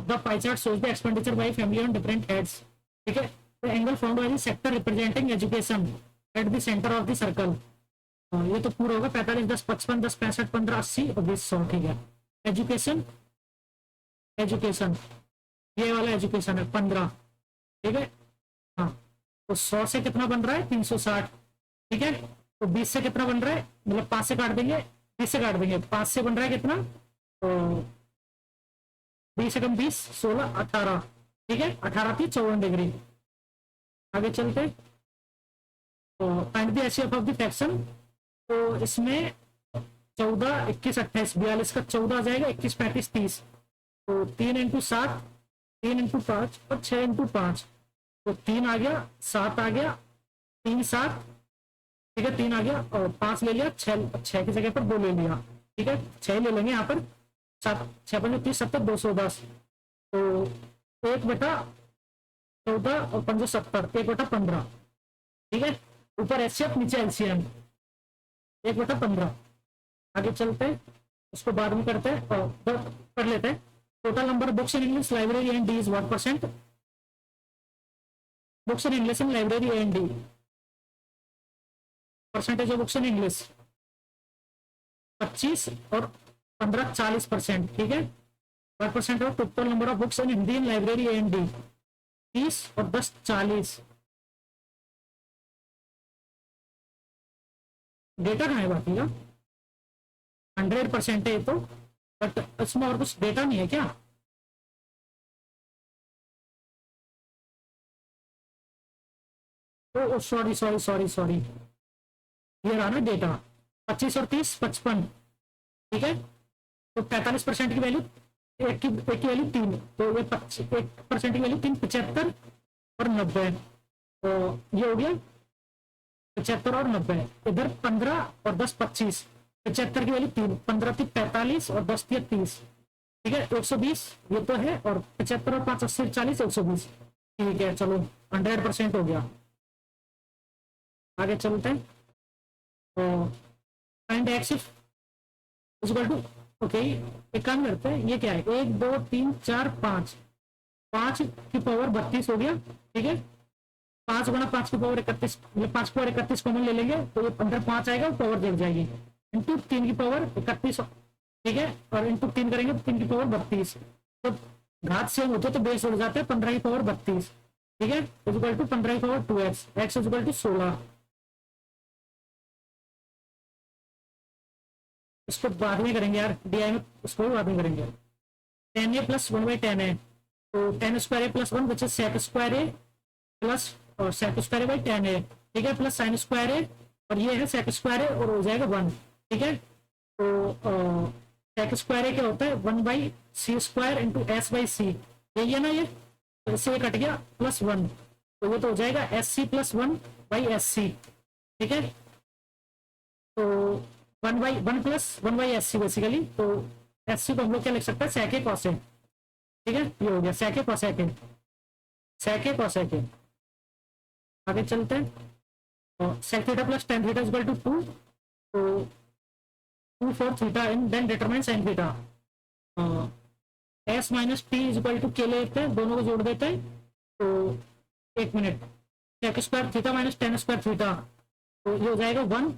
The pie chart shows the expenditure by family on different heads. ठीक है, the angle found by the sector representing education at the center of the circle. ये तो पूरा होगा, 45 10 55 10 65 15 80 और 20 100। ठीक है, एजुकेशन, एजुकेशन ये वाला एजुकेशन है 15। ठीक है, हाँ, तो 100 से कितना बन रहा है, 360। ठीक है, तो 20 से कितना बन रहा है, मतलब 5 से काट देंगे, 20 से काट देंगे, 5 से बन रहा है कितना, तो 20 से कम 20 16 18। ठीक है, 18 थी 54 डिग्री। आगे चलते, तो find the HCF of the fraction, तो इसमें 14 21 28 42 का 14 आ जाएगा, 21 35 30, तो 3 इंटू 7 3 इंटू 5 और 6 इंटू 5, तो 3 आ गया, 7 आ गया, 3 7। ठीक है, 3 आ गया और 5 ले लिया, 6 की जगह पर 2 ले लिया। ठीक है, 6 ले लेंगे यहाँ पर, 7 6 5 30 70 210, तो 1/14 और 5 70, 1/15। ठीक है, ऊपर एचसीएफ नीचे एलसीएम, 1/15। आगे चलते हैं, उसको बाद में करते हैं, और कर लेते हैं। Total number books in English library and D is what percent? Books in English in library and D, percentage of books in English 25 और 15 40%, ठीक है। 5% of total number of books in Hindi in library A and D 30 और 10 40। डेटा कहाँ है बाकी का? 100% है ये तो, बट इसमें और कुछ डेटा नहीं है क्या? ओ सॉरी सॉरी सॉरी सॉरी, ये रहा ना डेटा। 25 और 30 55, ठीक है। तो 45% की वैल्यू, एक की वैल्यू 3, तो ये 1% की वैल्यू 3, 75 और 90, तो ये हो गया 75 और 90। इधर 15 और 10 25, 75 की वैल्यू 3, 15 थी 45 और 10 थी 30, ठीक है। 120 ये तो है, और 75 और 5 80 40 120, ठीक है। चलो 100% हो गया। आगे चलते हैं। तो find X equal to, okay एक काम करते हैं, ये क्या है, 1 2 3 4 5, 5 की पावर 32 हो गया, ठीक है। 5 गुना 5 की पावर 31, मतलब 5 की पावर 31 कॉमन ले लेंगे तो ये 15 5 आएगा, पावर जग जाएगी, इंटू 3 की पावर 31, ठीक है, और इंटू 3 करेंगे तो 3 की पावर 32, तो घात सेम होते तो बेस उड़ जाते हैं, 15 की पावर 32, ठीक है, इक्वल टू 15 की power 2x, x equal to 16। इसको बाद में करेंगे यार, डीआई में इसको भी बाद में करेंगे। 10a प्लस 1/10 है, तो 10 स्क्वायर ए प्लस 1 बचे सेक स्क्वायर ए प्लस, और सेक स्क्वायर ए बाई 10 है, ठीक है, प्लस साइन स्क्वायर ए, और ये है सेक स्क्वायर ए और हो जाएगा 1, ठीक है। तो सेक स्क्वायर ए क्या होता है, 1/c² इंटू एस बाई सी, यही है ना ये, तो इससे ये कट गया प्लस 1, तो ये तो हो जाएगा SC प्लस 1/SC, ठीक है। तो 1/1 प्लस 1/SC बेसिकली, तो SC को हम लोग क्या लिख सकते हैं, सेके कॉसे, ठीक है, ये हो गया सेके कॉसेके, सेके कॉसेके। आगे चलते हैं। तो sec theta plus tan theta equal to 2, तो 2 4 theta in then determine sine theta. S minus T equal to के लेते हैं, दोनों को जोड़ देते हैं, तो 1 minute, sec square theta minus tan square theta, तो ये हो जाएगा 1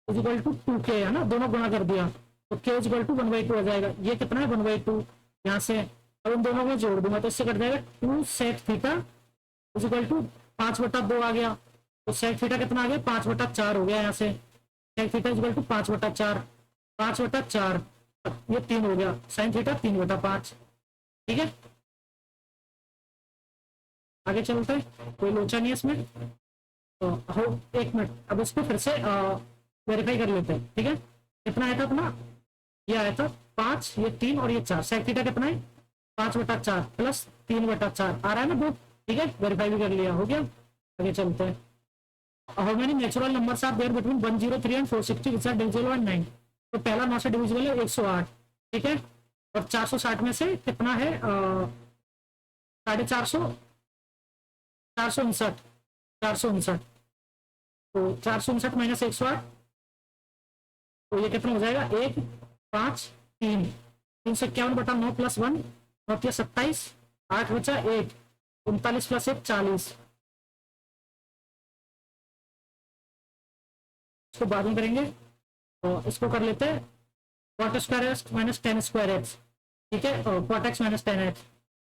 इक्वल टू 2k, है ना, दोनों गुणा कर दिया, तो k इक्वल टू 1/2 आ जाएगा। ये कितना है 1/2, यहाँ से अब इन दोनों को जोड़ दूंगा तो इससे कट जाएगा 2 सेक थीटा इक्वल टू 5/2 आ गया, तो सेक थीटा कितना आ गया 5/4 हो गया, यहाँ से सेक थीटा इक्वल टू 5/4, 5/4, ये 3 हो गया, साइन थीटा 3/5, ठीक है। आगे चलते हैं, कोई लोचा नहीं है इसमें, तो हो 1 मिनट, अब इसको फिर से वेरीफाई कर लेते हैं, ठीक है। कितना आया था अपना, ये आया था 5, ये 3 और ये 4, सेक थीटा कितना है 5/4 प्लस 3/4 आ रहा है ना 2, ठीक है, वेरीफाई भी कर लिया, हो गया। आगे चलते हैं। How many natural numbers are there between 103 and 460 which are divisible by 9, तो पहला 9 से डिविजिबल है 108, ठीक है, और 460 में से कितना है 450, 459, 459, तो 459 माइनस 108, तो ये कितना हो जाएगा 1 5 3, 351/9 प्लस 1 9 27, 8 बचा 1, 39 प्लस 1 40, इसको बाद में करेंगे, तो इसको कर लेते हैं cot square x minus tan square x, ठीक है, और cot x माइनस 10x,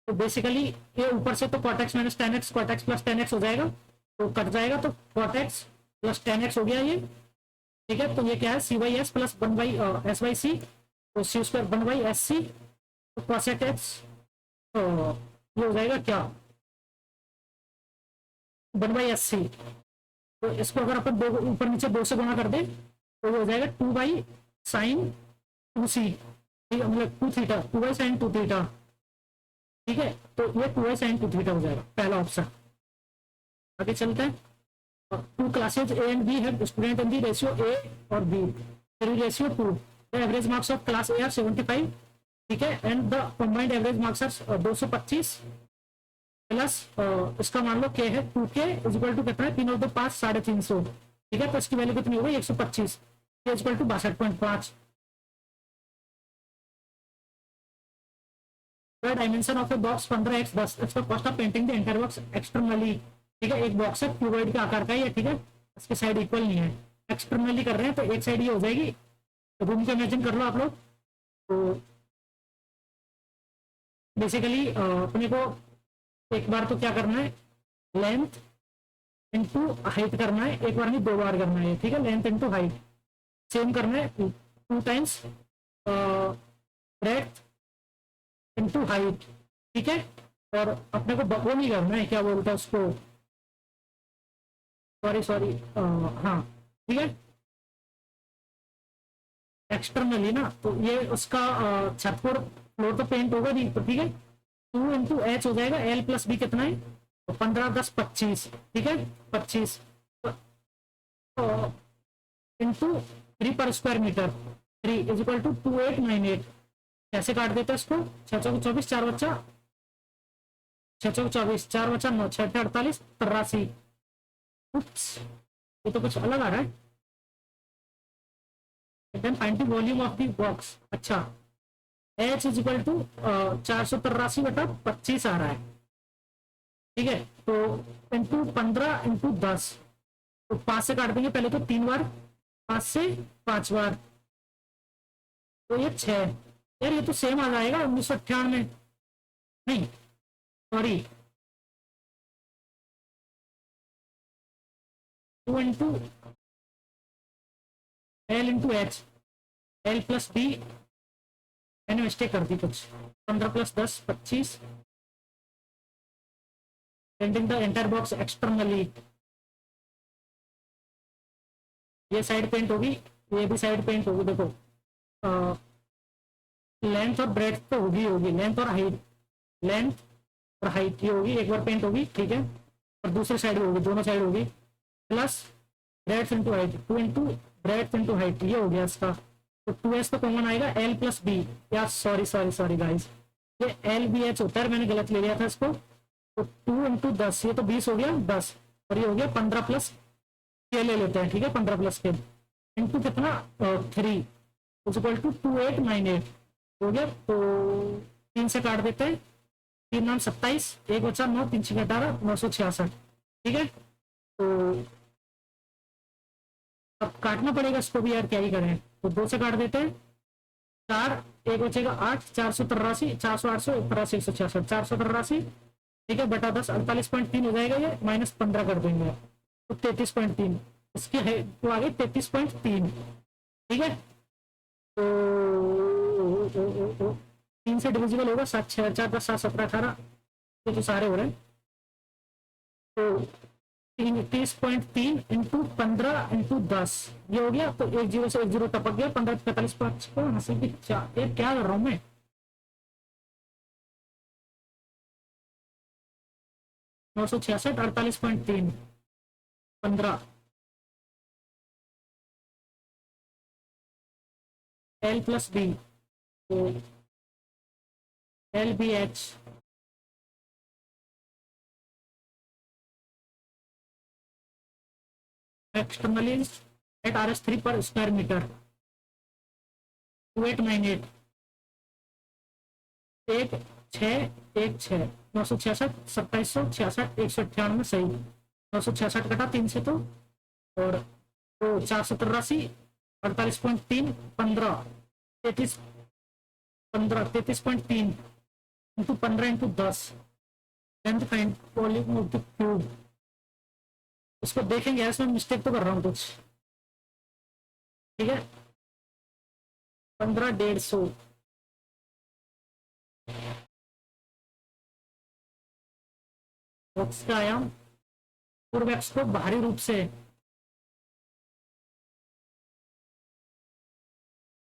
तो बेसिकली ये ऊपर से तो cot x minus 10x cot x plus 10x हो जाएगा, तो कट जाएगा, तो cot x प्लस 10x हो गया ये, ठीक है। तो ये क्या है c/s प्लस 1/s/c, तो c² 1/sc, तो cosec x, तो ये हो जाएगा क्या 1/sc, तो इसको अगर अपन दो ऊपर नीचे 2 से गुणा कर दे तो ये हो जाएगा 2/sin 2c, मतलब 2 थीटा, 2/sin 2 थीटा, ठीक है, तो ये 2/sin 2 थीटा हो जाएगा, पहला ऑप्शन। आगे चलते हैं। Two classes A and B है, student in the ratio A और B, ratio 2, the average marks of class A are 75, ठीक है, and the combined average marks are 225 plus इसका मान लो के है 2k इक्वल टू कितना है 3 और 2 5 350, ठीक है, तो इसकी वैल्यू कितनी हो गई 125, equal to 62.5। Dimension of a box 15x 10, इसका cost of painting the entire box externally, ठीक है, एक बॉक्स है क्यूबॉइड के आकार का ही है, ठीक है, इसके साइड इक्वल नहीं है, एक्सटर्नली कर रहे हैं तो एक साइड ये हो जाएगी, रूम को इमेजिन कर लो आप लोग। तो बेसिकली अपने को एक बार तो क्या करना है, लेंथ इंटू हाइट करना है, एक बार नहीं 2 बार करना है, ठीक है, लेंथ इंटू हाइट सेम करना है, 2 टाइम्स ब्रेड्थ इंटू हाइट, ठीक है। और अपने को वो नहीं करना है, क्या बोलता है उसको, सॉरी सॉरी, हाँ ठीक है, एक्सटर्नली ना, तो ये उसका छत पर फ्लोर तो पेंट होगा नहीं, तो ठीक है 2 इंटू एच हो जाएगा, एल प्लस बी कितना है, तो 15 10 25, ठीक है 25 इंटू 3 पर स्क्वायर मीटर, 3 = 2898। कैसे काट देते हैं इसको, 6 चौक 24, 4 बच्चा 6 चौक 24, 4 बच्चा 9, 6 48 83। ये तो कुछ अलग आ रहा है। Then find the volume of the box. अच्छा, H = 483/25 आ रहा है, ठीक है। तो इंटू 15 × 10, तो 5 से काट देंगे पहले तो 3 बार, 5 से 5 बार, तो ये 6। यार ये तो सेम आ जाएगा 1998, नहीं sorry 2 into L into H, L plus B, मैंने मिस्टेक कर दी कुछ, 15 + 10 25, painting the entire box externally, ये साइड पेंट होगी, ये भी साइड पेंट होगी, देखो लेंथ और ब्रेड्थ तो होगी, लेंथ और हाइट, लेंथ और हाइट ये होगी, एक बार पेंट होगी, ठीक है, और दूसरी साइड होगी, दोनों साइड होगी, plus breadth into height, 2 into breadth into height, ये हो गया इसका। तो 2s तो कॉमन आएगा, एल प्लस बी, या सॉरी सॉरी सॉरी गाइस, ये एल बी एच होता है, मैंने गलत ले लिया था इसको। तो 2 इंटू 10, ये तो 20 हो गया 10, और ये हो गया 15 प्लस के ले लेते हैं, ठीक है 15 प्लस के इंटू कितना 3 = 2898 हो गया। तो 3 से काट देते हैं, 3 9 27, 1 बचा 9, 3 6 18, 966, ठीक है। तो अब काटना पड़ेगा इसको भी यार, क्या ही करें, तो 2 से काट देते हैं, 4 1 बचेगा 8, 483, 400 800 83 166, 483, ठीक है बटा 10, 48.3 हो जाएगा, ये -15 कर देंगे तो 33.3, इसकी है तो आगे 33.3, ठीक है। तो 3 से डिविजिबल होगा, 7 6 4 10 7 17 18, ये तो सारे हो रहे हैं। तो 33.3 इंटू 15 इंटू 10, ये हो गया, तो 1 0 से 1 0 टपक गया, 15 45 5 को हंसी की ये क्या कर रहा हूँ मैं, 966 48.3 15 एल प्लस बी, तो L B H externally at RS 3 पर स्क्वायर मीटर, 2898, 1 6 1 6, 966 2766 198, सही, 966 कटा 3 से, और तो 483 48.3 15 33 15 33.3 into 15 into 10, length find volume of the cube. इसको देखेंगे यार, इसमें मिस्टेक तो कर रहा हूँ कुछ, ठीक है 15 150, बॉक्स का आयाम पूर्व एक्स को बाहरी रूप से,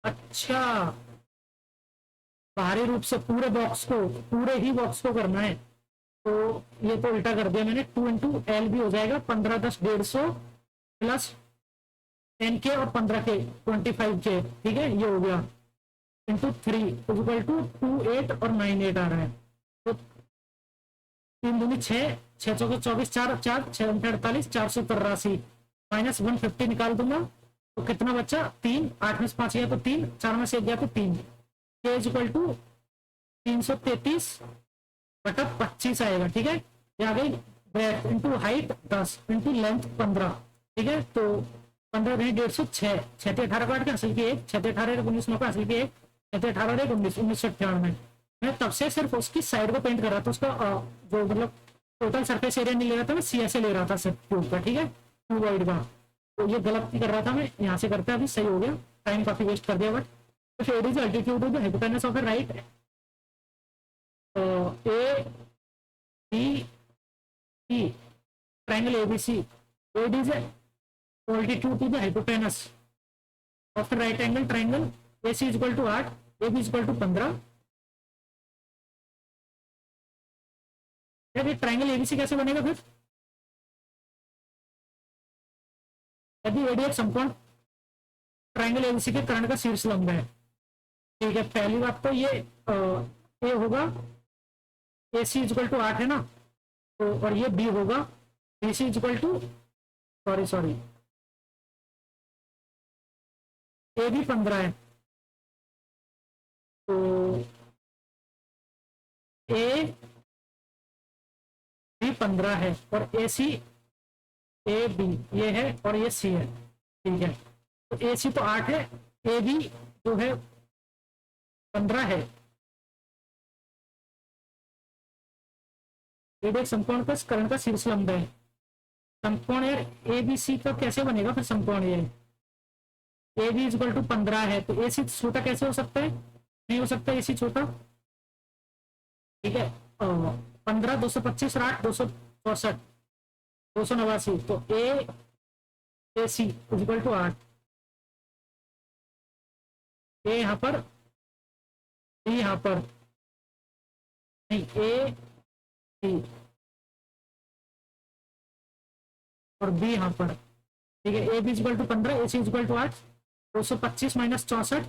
अच्छा बाहरी रूप से पूरे बॉक्स को, पूरे ही बॉक्स को करना है, तो ये तो उल्टा कर दिया मैंने, 2 इंटू एल भी हो जाएगा, 15 10 150 प्लस 10 के और 15 के 25 के, ठीक है ये हो गया, इंटू 3 = 28 और 98 आ रहा है, तो 3 दूनी 6 6 चौके 24 4 4 6 48 483 -150 निकाल दूंगा, तो कितना बचा 3, 8 में से 5 गया तो 3, 4 में से 1 गया तो 3, के = 333/25 आएगा, ठीक है। ये आ गई breath into height 10 into length 15, ठीक है। तो 15 नहीं 150, 6 6 18 काट के हासिल किए, 6 6 18 19 9 का हासिल किए, 6 6 18 19 1998 मैं तब से सिर्फ उसकी साइड को पेंट कर रहा था, उसका जो मतलब टोटल सरफेस एरिया नहीं ले रहा था मैं, CSA ले रहा था सिर्फ क्यूब का, ठीक है, क्यूब वाइड का। तो ये गलत कर रहा था मैं, यहाँ से करते अभी सही हो गया, टाइम काफी वेस्ट कर दिया। But if AD is the altitude of the hypotenuse of a right A B C triangle ABC, AD is the altitude to the hypotenuse of a right angle triangle, AC is equal to 8, AB is equal to 15। ये ट्राइंगल एबीसी कैसे बनेगा फिर? यदि एडी एक समकोण ट्राइंगल एबीसी के कर्ण का शीर्ष लंब है, ठीक है, पहली बात तो ये ए होगा, ए सी इक्वल टू 8 है ना, तो और ये बी होगा, B C equal to sorry A भी 15 है, तो ए भी 15 है और ए सी ए बी ये है और ये सी है, ठीक है। तो ए सी तो 8 है, ए बी जो है 15 है। ये देख समकोण का कर्ण का शीर्ष लंब है, समकोण ए बी सी का कैसे बनेगा फिर समकोण? ये ए बी इक्वल टू 15 है, तो ए सी छोटा कैसे हो सकता है? नहीं हो सकता ए सी छोटा, ठीक है। 15 225 8 264 289, तो ए सी इक्वल टू 8, ए यहाँ पर, बी यहाँ पर, नहीं ए सी और बी यहाँ पर, ठीक है। A B equal to 15, A C equal to 8, 225 minus 64,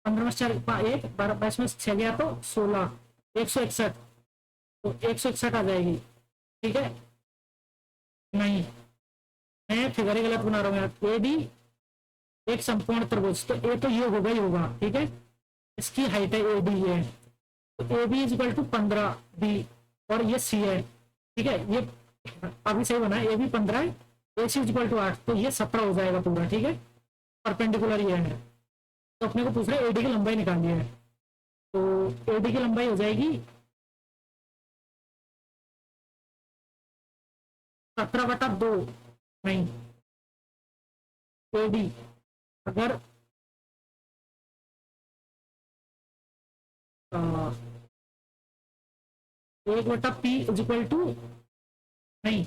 15 में 4 1 12 22 में 6 गया तो 16, 161, तो 161 आ जाएगी, ठीक है। नहीं, मैं फिगर ही गलत बना रहा हूँ यार। ए डी एक समकोण त्रिभुज, तो ए तो ये होगा ही होगा, ठीक है, इसकी हाइट है ए डी ये, तो A B is equal to 15 B और ये सी है, ठीक है। ये अभी सही बना है, ए बी 15 है, A C is equal to 8, तो ये 17 हो जाएगा पूरा, ठीक है, परपेंडिकुलर ये है। तो अपने को पूछ रहे एडी की लंबाई निकालनी है, तो एडी की लंबाई हो जाएगी 17/2, नहीं एडी अगर 1/P इज इक्वल टू, नहीं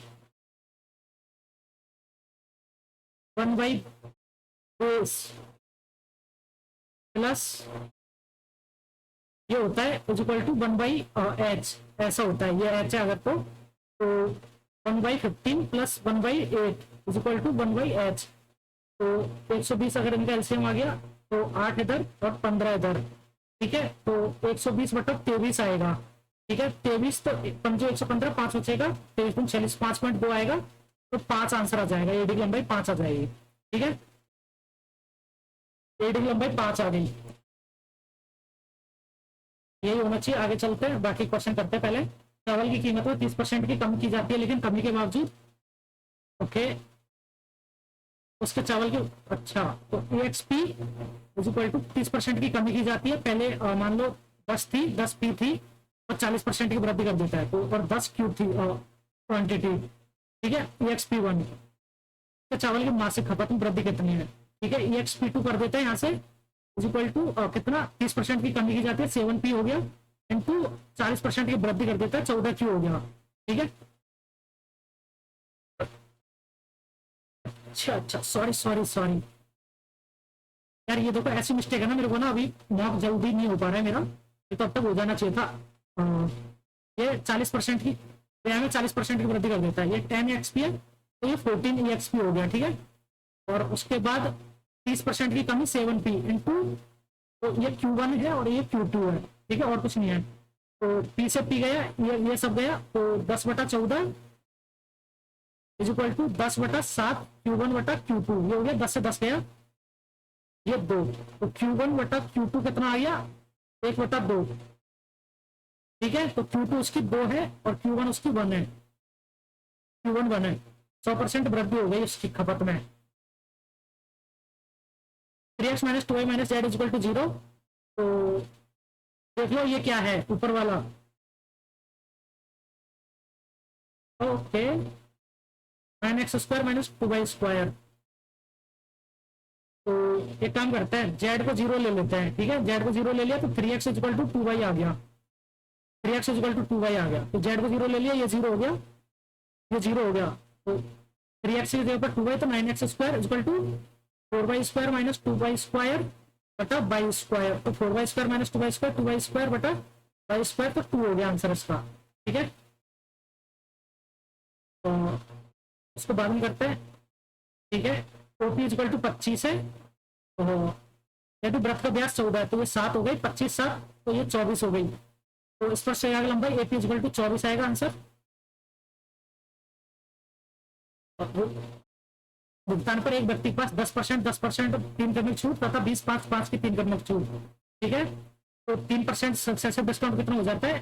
1/बेस प्लस ये होता है इज इक्वल टू 1/H, ऐसा होता है, ये H है अगर तो 1/15 plus 1/8 is equal to 1/H, तो 120 अगर इनका एलसीएम आ गया तो 8 इधर और 15 इधर, ठीक है, तो 120/23 आएगा, ठीक है। 23 तो 115 5 बचेगा, 23 46 5.2 आएगा, तो 5 आंसर आ जाएगा, एडी की लंबाई 5 आ जाएगी, ठीक है, एडी की लंबाई 5 आ गई। यही होना चाहिए। आगे चलते हैं, बाकी क्वेश्चन करते हैं। पहले चावल की कीमत में 30% की कम की जाती है, लेकिन कमी के बावजूद, ओके, उसके चावल की, अच्छा, तो EXP इज इक्वल टू 30% की कमी की जाती है। पहले मान लो 10 थी, 10 P थी, और 40% की वृद्धि कर देता है, तो और 10 Q थी क्वांटिटी, ठीक है। EXP1 चावल की मासिक खपत में वृद्धि कितनी है, ठीक है। EXP2 कर देते हैं यहाँ से, इज इक्वल टू कितना, 30% की कमी की जाती है, 7P हो गया, इंटू 40% की वृद्धि कर देता है, 14Q हो गया, ठीक है। अच्छा सॉरी यार, ये देखो ऐसी मिस्टेक है ना, मेरे को ना अभी मॉक जल्दी नहीं हो पा रहा है मेरा, ये तो अब तक हो जाना चाहिए था। ये 40% की, में 40% की वृद्धि कर देता है, ये 10 EXP है, तो ये 14 EXP हो गया, ठीक है। और उसके बाद 30% की कमी 7P इंटू, तो ये Q1 है और ये Q2 है, ठीक है, और कुछ नहीं है, तो P से P गया, ये सब गया, तो 10/14 इज इक्वल टू 10/7 Q1/Q2, ये हो गया, 10 से 10 गया, ये 2, तो Q1/Q2 कितना आ गया, 1/2, ठीक है। तो Q2 उसकी 2 है और Q1 उसकी 1 है, Q1 1 है, 100% वृद्धि हो गई उसकी खपत में, 3x minus 2y minus Z equal to 0। तो देख लो ये क्या है ऊपर वाला। Okay 9x² minus 2y²। तो एक काम करते हैं, जेड को 0 ले लेते हैं। ठीक है, जेड को 0 ले लिया तो 3x इक्वल टू 2y आ गया। 3x इक्वल टू 2y आ गया। तो जेड को 0 ले लिया, ये 0 हो गया, ये 0 हो गया। तो 3x की जगह पर 2y, तो 9x² equal to 4y² minus 2y² बटा y²। तो 4y² माइनस 2y² 2y² बटा y², तो 2 हो गया आंसर इसका। ठीक है, तो इसको बाद में करते हैं। ठीक है, OP इक्वल टू 25 है। तो यदि वृत्त का व्यास 14 है तो ये 7 हो गई, 25 7, तो ये 24 हो गई। तो इस पर से आगे लंबाई AP इक्वल टू 24 आएगा आंसर। भुगतान पर एक व्यक्ति के पास 10% 10% 3 करने की छूट तथा 20 5 5 की 3 करने की छूट। ठीक है, तो 3% सक्सेसिव डिस्काउंट कितना हो जाता है?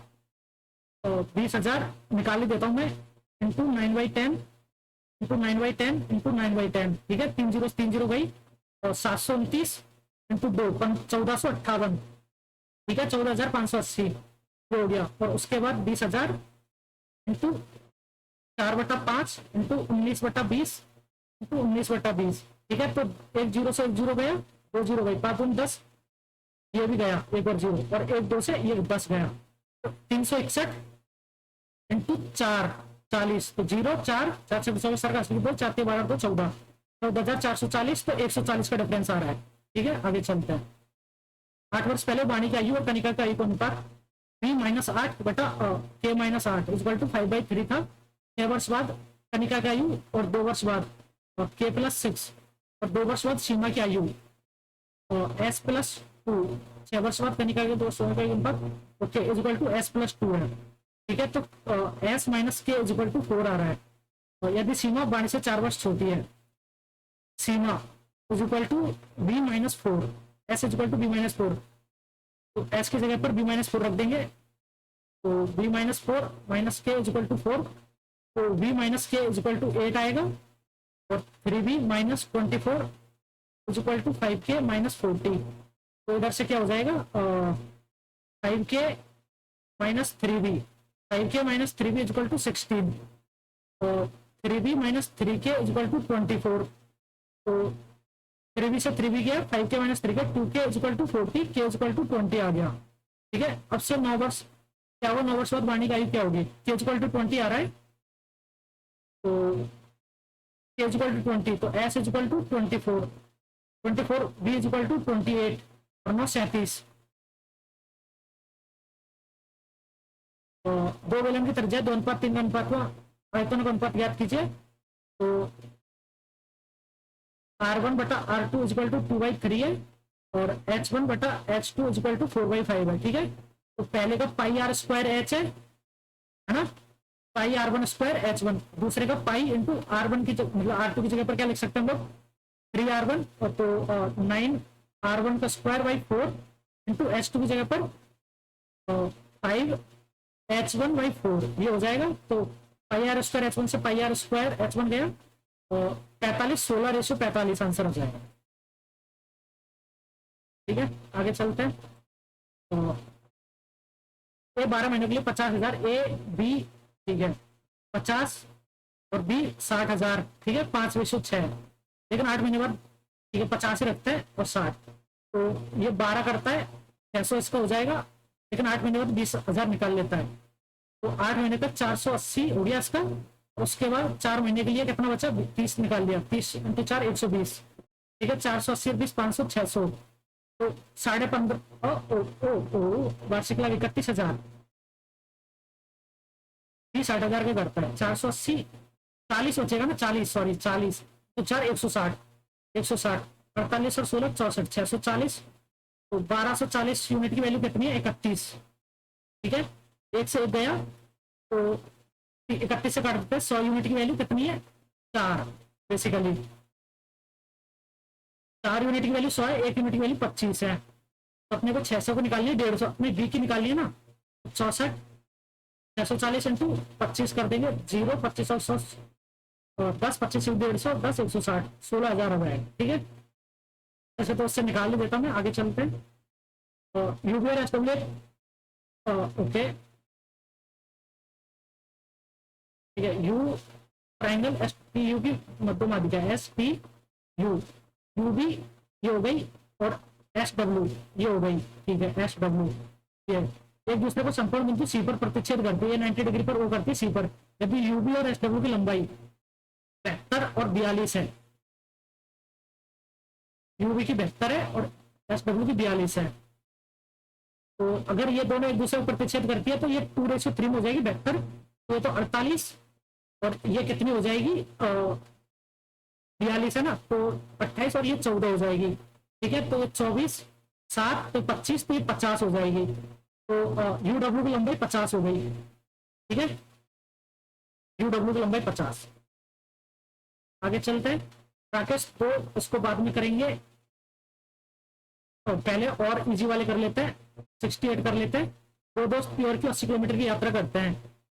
तो 20,000 निकाल ही देता हूं मैं, इंटू 9/10 इंटू 9/10 इंटू 9/10। ठीक है, 3 0 3 0 गई, और 729 इंटू 2 1458। ठीक है, 14,580 हो गया। और उसके बाद 20,000 इंटू 4/5 इंटू 19/20 इंटू 19/20। ठीक है, तो 1 0 से 1 0 गया, 2 0 गई, 5 दूनी 10, ये भी गया, एक और 0, और 1 2 से ये 10 गया। तो 361 इंटू 4 40, तो 0 4 4 से 24 सर का 4 के 12 तो 14, 14,440। तो 140 का डिफरेंस आ रहा है। ठीक है, आगे चलते हैं। 8 वर्ष पहले वाणी की आयु और कनिका की आयु का अनुपात B-8 बटा K-8 इक्वल टू 5/3 था। 6 वर्ष बाद कनिका की आयु और 2 वर्ष बाद K+6 और 2 वर्ष बाद सीमा की आयु S+2। 6 वर्ष बाद कनिका के 2 का अनुपात ओके इक्वल टू S+2 है। ठीक है, तो S minus K equal to 4 आ रहा है। और यदि सीमा वाणी से 4 वर्ष छोटी है, Seema equal to B-4, S equal to B-4, तो S की जगह पर B-4 रख देंगे। तो B-4 minus K equal to 4, तो B-K इक्वल टू 8 आएगा। और 3B minus 24 equal to 5K minus 40। तो इधर से क्या हो जाएगा, 5K minus 3B, 5K minus 3B equal to 16, तो 3B minus 3K equal to 24। तो 3B से 3B गया, 5K minus 3K, 2K equal to 40, K equal to 20 आ गया। ठीक है, अब से 9 वर्ष क्या होगा, 9 वर्ष बाद वाणी की आयु क्या होगी? K इक्वल टू 20 आ रहा है, तो K इक्वल टू 20, तो S equal to 24, B equal to 28 और 9 37। तो 2 बेलन की त्रिज्या 2:3 अनुपात को आयतन का अनुपात ज्ञात कीजिए। तो R1 बटा R2 इक्वल टू 2/3 है, और H1 बटा H2 इक्वल टू 4/5 है। ठीक है, तो पहले का πr² H है ना, πr1² H1, दूसरे का पाई इंटू R1 की मतलब R2 की जगह पर क्या लिख सकते हैं हम लोग, 3R1, और तो 9R1 का स्क्वायर बाई 4 इंटू H2 की जगह पर 5H1/4, ये हो जाएगा। तो πr² H1 से πr² H1 गया, 45 16:45 आंसर हो जाएगा। ठीक है, आगे चलते हैं। तो A 12 महीनों के लिए 50,000, A B, ठीक है 50 और B 60,000। ठीक है, 5/6, लेकिन 8 महीने बाद ठीक है 50 ही रखते हैं और 60, तो ये 12 करता है 600 इसका हो जाएगा, लेकिन 8 महीने बाद 20,000 निकाल लेता है। तो 8 महीने का 480 हो गया इसका। उसके बाद 4 महीने के लिए कितना बचा, 30 निकाल लिया, 30 इंटू 4 120। ठीक है, 480 20 500 600, तो 15.5 वार्षिक लाभ 31,000, 60,000 का करता है। 480 40 बचेगा ना, 40 सॉरी 40, तो 4 160 48 और 16 64 640, तो 1240 यूनिट की वैल्यू कितनी है, 31। ठीक है, 1 से 1 गया, तो 31 से काट देते हैं, 100 यूनिट की वैल्यू कितनी है, 4। बेसिकली 4 यूनिट की वैल्यू 100 है, 1 यूनिट की वैल्यू 25 है। तो अपने को 600 को निकालिए, 150 अपने बी की निकालिए ना, 64 640 इंटू 25 कर देंगे, 0 25 और 100 10 25 150 10 160 16,000 हो जाएगा। ठीक है, ऐसे तो उससे निकाल ही देता मैं, आगे चलते हैं। यूबी और एसडब्ल्यू, ओके ठीक है। You triangle S P U की मध्य माध्यिका एस पी यू, यू भी ये हो गई, और एस डब्ल्यू ये हो गई, ठीक है एस डब्ल्यू ये एक दूसरे को संपूर्ण बिंदु सी पर प्रतिच्छेद करती है, 90 डिग्री पर वो करती है सी पर। यदि यूबी और एस डब्ल्यू की लंबाई 72 और 42 है, यूबी की 72 है और एस डब्ल्यू की 42 है, तो अगर ये दोनों एक दूसरे को प्रतिच्छेद करती है तो ये 2:3 हो जाएगी 72, तो ये तो 48, और ये कितनी हो जाएगी 42 है ना, तो 28 और ये 14 हो जाएगी, ठीक है। तो ये 24 7 तो 25, तो ये 50 हो जाएगी, तो यू डब्ल्यू की लंबाई 50 हो गई, ठीक है। यू डब्ल्यू की लंबाई 50। आगे चलते हैं राकेश, तो इसको बाद में करेंगे, तो पहले और इजी वाले कर लेते हैं, 68 कर लेते हैं। दो दोस्त प्योर की 80 किलोमीटर की यात्रा करते हैं,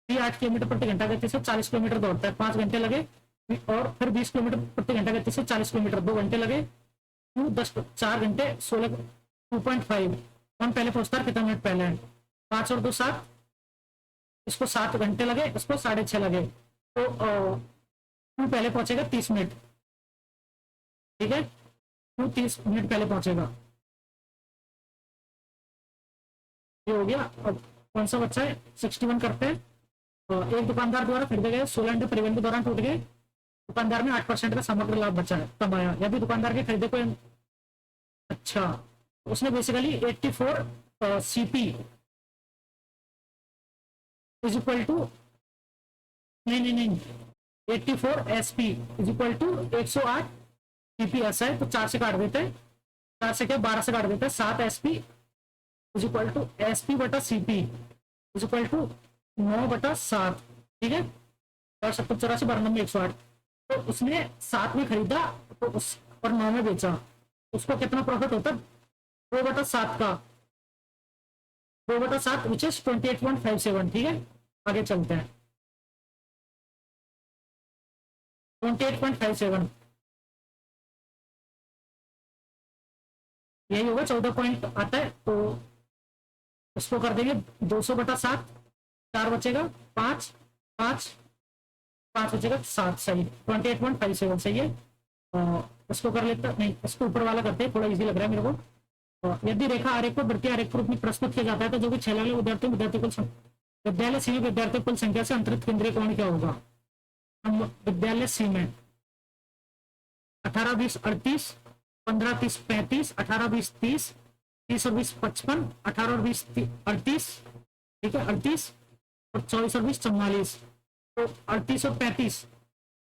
8 किलोमीटर प्रति घंटा गति से 40 किलोमीटर दौड़ता है, 5 घंटे लगे, और फिर 20 किलोमीटर प्रति घंटा गति से 40 किलोमीटर 2 घंटे लगे, 4 घंटे 16 2.5। कौन पहले पहुंचता है, कितना मिनट पहले है, 5 और 2 7, इसको 7 घंटे लगे, इसको 6.5 लगे, तो तू पहले पहुंचेगा 30 मिनट, ठीक है, तू 30 मिनट पहले पहुंचेगा। ये हो गया। अब कौन सा बच्चा है, 61 करते हैं। एक दुकानदार द्वारा खरीदे गए 16 अंडे परिवहन के दौरान टूट गए, दुकानदार ने 8% का समग्र लाभ बचा है कमाया। यदि दुकानदार के खरीदे कोई, अच्छा उसने basically 84 CP is equal to, नहीं 84 SP is equal to 108 CP ऐसा है, तो 4 से काट देते हैं, 4 से क्या 12 से काट देते हैं, 7 SP is equal to SP बटा सीपी इज इक्वल टू 9/7, ठीक है। और 70 84 12 में 108, तो उसने 7 में खरीदा तो उस और 9 में बेचा, उसको कितना प्रॉफिट होता है, 2/7 का, 2/7 विच इज 28.57, ठीक है। आगे चलते हैं, 28.57 यही होगा, 14 पॉइंट आता है, तो उसको कर देंगे 200/7, 4 बचेगा, 5 5 5 बचेगा 7, सही 28.57 सही है। इसको कर लेते नहीं, इसको ऊपर वाला करते हैं, थोड़ा इजी लग रहा है मेरे को। यदि रेखा आरेख को वृत्तीय आरेख के रूप में प्रस्तुत किया जाता है तो जो भी 6 लाख विद्यार्थी कुल विद्यालय सी में विद्यार्थी कुल संख्या से अंतरित केंद्रीय कोण क्या होगा। हम विद्यालय सी में 18 20 38, 15 30 35, 18 20 30, 30 और 20 55, 18 और 20 38, ठीक है 38, और 24 और 20 44, तो 38 और 35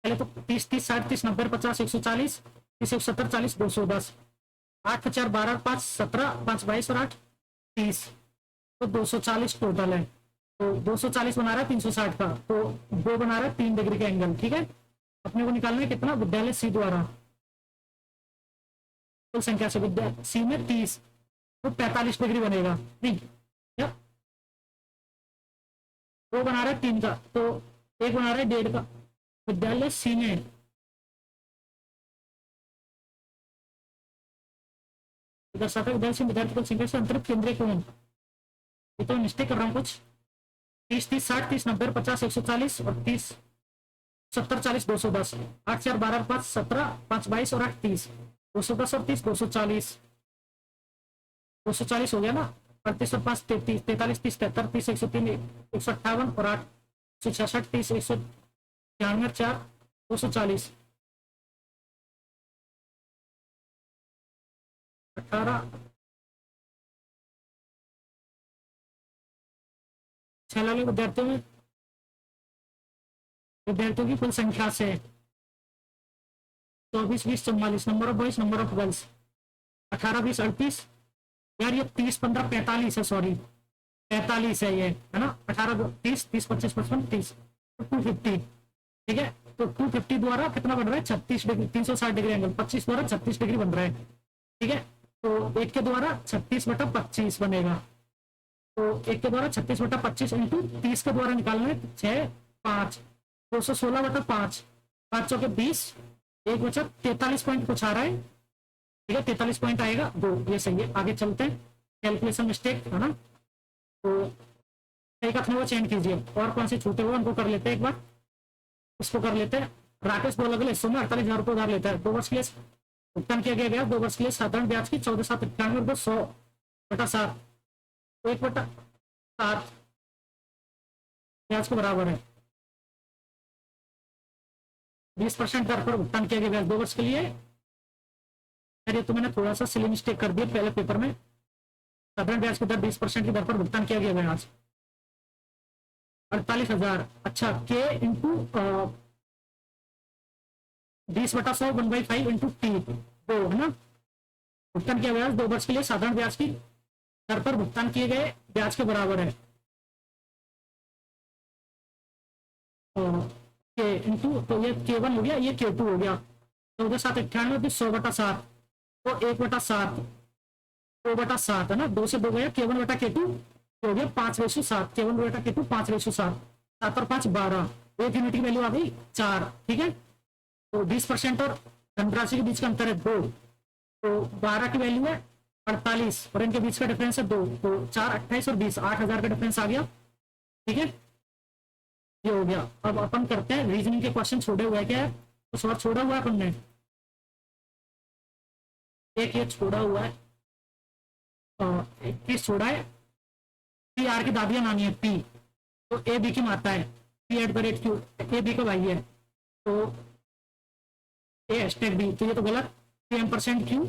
पहले तो 30 30 60 30 90 50 140 30 170 40 210, 8 4 12 5 17 5 22 और 8 30, तो 240 टोटल है। तो 240 बना रहा है 360 का, तो 2 बना रहा है 3 डिग्री का एंगल, ठीक है। अपने को निकालना है कितना, विद्यालय सी द्वारा कुल संख्या से विद्यालय सी में 30, तो 45 डिग्री बनेगा, नहीं क्या 2 बना रहा है 3 का, तो 1 बना रहा है 1.5 का। विद्यालय सी में विद्यार्थी कुल संख्या से अंतरित केंद्रीय कोण, ये तो मिस्टेक कर रहा हूँ कुछ, 30 30 60 30 90 50 140 और 30 70 40 210, 8 4 12 5 17 5 22 और 8 30, 210 और 30 240, 240 हो गया ना, 38 और 5 33, 43 30 73 30 103 158 और 8 166 30 193 4 240, 18 6 लाख विद्यार्थियों की कुल संख्या से 24 20 44 number of boys number of girls, 18 20 38, यार ये 30 15 45 है, सॉरी 45 है ये, है ना, 18 30 30 25 55 30, 250, ठीक है। तो 250 द्वारा कितना बन रहा है, 36 डिग्री, 360 डिग्री एंगल, 25 द्वारा 36 डिग्री बन रहा है, ठीक है। तो 1 के द्वारा 36/25 बनेगा, तो 1 के द्वारा 36/25 इंटू 30 के द्वारा निकालना है 6 5, 216/5, 5 चौके 20, एक बचा 43 पॉइंट कुछ आ रहा है, ठीक है, 43 पॉइंट आएगा 2, ये सही है। आगे चलते हैं, कैलकुलेशन मिस्टेक है ना, तो एक अपने वो चेंज कीजिए। और कौन से छूटे हुए उनको कर लेते हैं एक बार, इसको कर लेते हैं। राकेश दो अलग अलग हिस्सों में 48,000 रुपये उधार लेता है। 2 वर्ष के लिए भुगतान किया गया 2 वर्ष के लिए साधारण ब्याज की 14,791 100/7, 1/7 ब्याज के बराबर है। 20% दर पर भुगतान किया गया ब्याज 2 वर्ष के लिए। अरे तो मैंने थोड़ा सा सिली मिस्टेक कर दिया पहले पेपर में। साधारण ब्याज की दर 20% की दर पर भुगतान किया गया ब्याज 48,000। अच्छा, के इंटू 20/100 1/5 इंटू टी 2 है ना। भुगतान किया ब्याज 2 वर्ष के लिए साधारण ब्याज की दर पर भुगतान किए गए ब्याज के बराबर है। के इंटू, तो ये K1 हो गया, ये K2 हो गया। 14,791 100/7, तो 1/7 2/7 है ना, 2 से 2 गया। K1/K2 हो गया 5/7, K1/K2 5/7, 7 और 5 12, एक यूनिट की वैल्यू आ गई 4। ठीक है, तो 20% और धनराशि के बीच का अंतर है 2, तो 12 की वैल्यू है 48 और इनके बीच का डिफरेंस है 2, तो 4 28 और 20 8,000 का डिफरेंस आ गया। ठीक है, ये हो गया। अब अपन करते हैं रीजनिंग के क्वेश्चन। छोड़े हुआ है क्या है, कुछ और छोड़ा हुआ है अपन ने? एक ये छोड़ा हुआ है, एक चीज छोड़ा है, पी आर की दादियां नानी है पी, तो ए बी की माता है, P@Q, ए बी का भाई है, तो A#B, तो ये तो गलत। P(M%Q)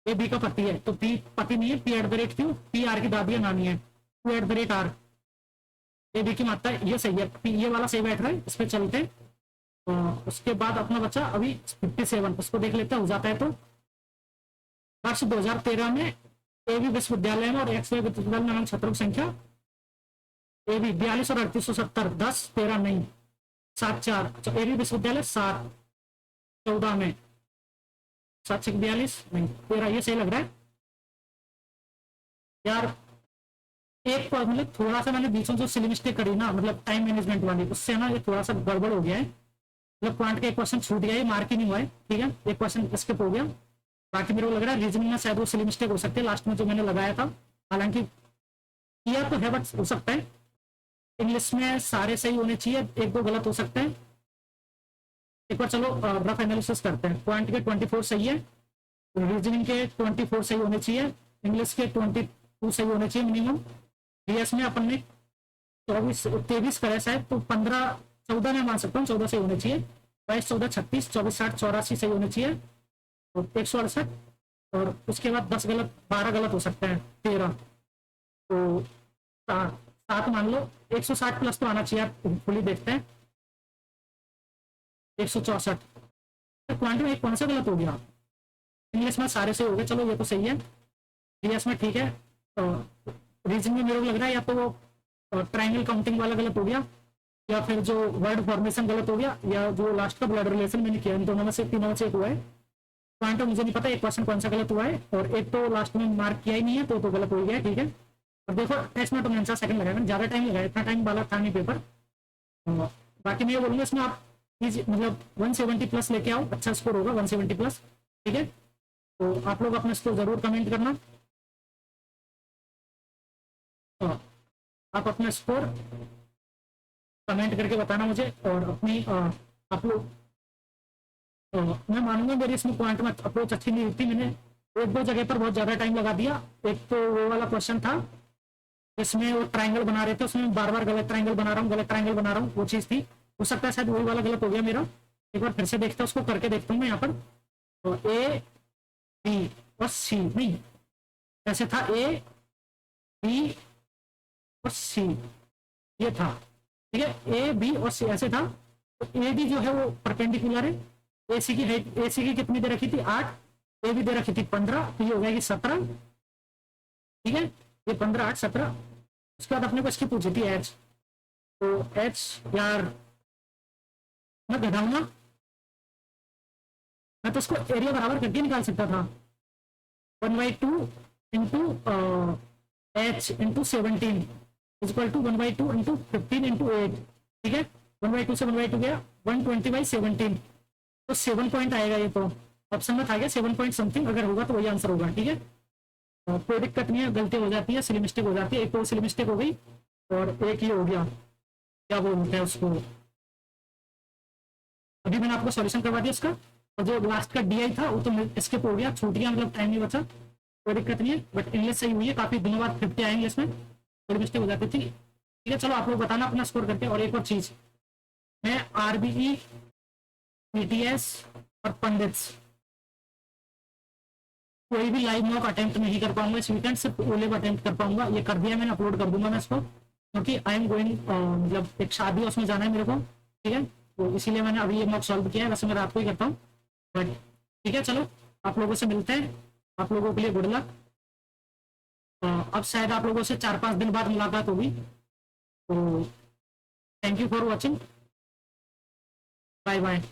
ए बी का पति है, तो पी पति नहीं है, P@Q, पी आर की दादियां नानी है, Q@R, ए बी की माता है, ये सही है। ये वाला सही बैठ रहा है, इस पे चलते हैं। उसके बाद अपना बच्चा अभी 57, उसको देख लेते हैं, हो जाता है तो। वर्ष 2013 में एबी विश्वविद्यालय में और एक्स विश्वविद्यालय में छात्रों की संख्या एबी 42 और 3870, 10 13 नहीं 7 4। एबी विश्वविद्यालय 7 14 में 7 6 42 नहीं 13, ये सही लग रहा है यार। एक मतलब थोड़ा सा मैंने बीच में जो सिली मिस्टेक करी ना, मतलब टाइम मैनेजमेंट वाली, उससे ना ये थोड़ा सा गड़बड़ हो गया है। मतलब क्वांट का एक क्वेश्चन छूट गया, ये मार्क ही नहीं हुआ है। ठीक है, एक क्वेश्चन स्किप हो गया। बाकी मेरे को लग रहा है रीजनिंग में शायद वो सिली मिस्टेक हो सकती है लास्ट में जो मैंने लगाया था, हालांकि किया तो है बट हो सकता है। इंग्लिश में सारे सही होने चाहिए, 1-2 गलत हो सकते हैं। एक बार चलो रफ एनालिसिस करते हैं। क्वांट के 24 सही है, रीजनिंग के 24 सही होने चाहिए, इंग्लिश के 22 सही होने चाहिए मिनिमम। डीएस में अपन ने 23 करे शायद, तो 15-14 में मान सकता हूँ 14 सही होने चाहिए। 22 14 36 24 60 84 सही होने चाहिए, तो 168। और उसके बाद 10 गलत 12 गलत हो सकते हैं, 13, तो 7 मान लो। 160 प्लस तो आना चाहिए, आप फुली देखते हैं। 164। क्वांट में एक कौन सा गलत हो गया? इंग्लिश में सारे सही हो गए, चलो ये तो सही है। डीएस में ठीक है। रीजनिंग में मेरे को लग रहा है या तो वो ट्रायंगल काउंटिंग वाला गलत हो गया, या फिर जो वर्ड फॉर्मेशन गलत हो गया, या जो लास्ट का ब्लड रिलेशन मैंने किया, इन दोनों में से तीनों में से एक हुआ है। पॉइंट मुझे नहीं पता एक क्वेश्चन कौन सा गलत हुआ है, और एक तो लास्ट में मार्क किया ही नहीं है, तो गलत हो गया। ठीक है, और देखो टेस्ट में तो मैंने 4 सेकंड लगाया, मैंने ज्यादा टाइम लगाया, इतना टाइम वाला था नहीं पेपर। बाकी मैं ये बोलूंगा इसमें आप मतलब 170 प्लस लेके आओ, अच्छा स्कोर होगा 170 प्लस। ठीक है, तो आप लोग अपना स्कोर जरूर कमेंट करना। आप अपना स्कोर कमेंट करके बताना मुझे, और अपनी आप लोग मैं मानूंगा मेरी इसमें पॉइंट में अप्रोच अच्छी नहीं थी। मैंने 1-2 जगह पर बहुत ज्यादा टाइम लगा दिया। एक तो वो वाला क्वेश्चन था जिसमें वो ट्रायंगल बना रहे थे, उसमें बार बार गलत ट्रायंगल बना रहा हूँ, गलत ट्रायंगल बना रहा हूँ, वो चीज थी। हो सकता है शायद वही वाला गलत हो गया मेरा। एक बार फिर से देखते हैं, उसको करके देखता हूँ मैं यहाँ पर। तो ए बी और सी नहीं, ऐसे था ए बी और सी, ये था। ठीक है, ए बी और सी ऐसे था। तो ए बी जो है वो परपेंडिकुलर है। एसी की हाइट, एसी की कितनी दे रखी थी 8, ए भी दे रखी थी 15, तो ये हो जाएगी 17। ठीक है, ये 15 8 17। उसके बाद अपने को इसकी पूछी थी एच, तो एच यार मैं घटाऊंगा, मैं तो उसको एरिया बराबर करके निकाल सकता था। 1/2 into H into 17 equal to 1/2 into 15 into 8। ठीक है, 1/2 से 1/2 गया, 120/17, तो 7 पॉइंट आएगा ये तो। ऑप्शन में था क्या 7 पॉइंट समथिंग, अगर होगा तो वही आंसर होगा, ठीक है। कोई दिक्कत नहीं है, गलती हो जाती है, सिली मिस्टेक हो जाती है, एक तो सिली मिस्टेक हो गई और एक ये हो गया, क्या बोलते हैं उसको, अभी मैंने आपको सॉल्यूशन करवा दिया इसका। और जो लास्ट का डी था वो तो स्किप हो गया, छूट गया, मतलब टाइम नहीं बचा, कोई दिक्कत नहीं है। बट इंग्लिश सही हुई है, काफी दिनों बाद 50 आए इंग्लिश में, थोड़ी मिस्टेक हो जाती थी, ठीक है। चलो आप लोग बताना अपना स्कोर करके। और एक और चीज, मैं आरबीई, पीटीएस और पंडित्स कोई भी लाइव मॉक अटेम्प्ट नहीं कर पाऊंगा इस वीकेंड, सिर्फ ओलेव अटेम्प्ट कर पाऊंगा। ये कर दिया मैंने, अपलोड कर दूंगा मैं इसको, क्योंकि आई एम गोइंग, मतलब एक शादी है उसमें जाना है मेरे को, ठीक है। तो इसीलिए मैंने अभी ये मॉक सॉल्व किया है, वैसे मैं रात को ही करता हूँ, बट ठीक है। चलो आप लोगों से मिलते हैं, आप लोगों के लिए गुड लक। अब शायद आप लोगों से 4-5 दिन बाद मुलाकात होगी, तो thank you for watching, bye bye.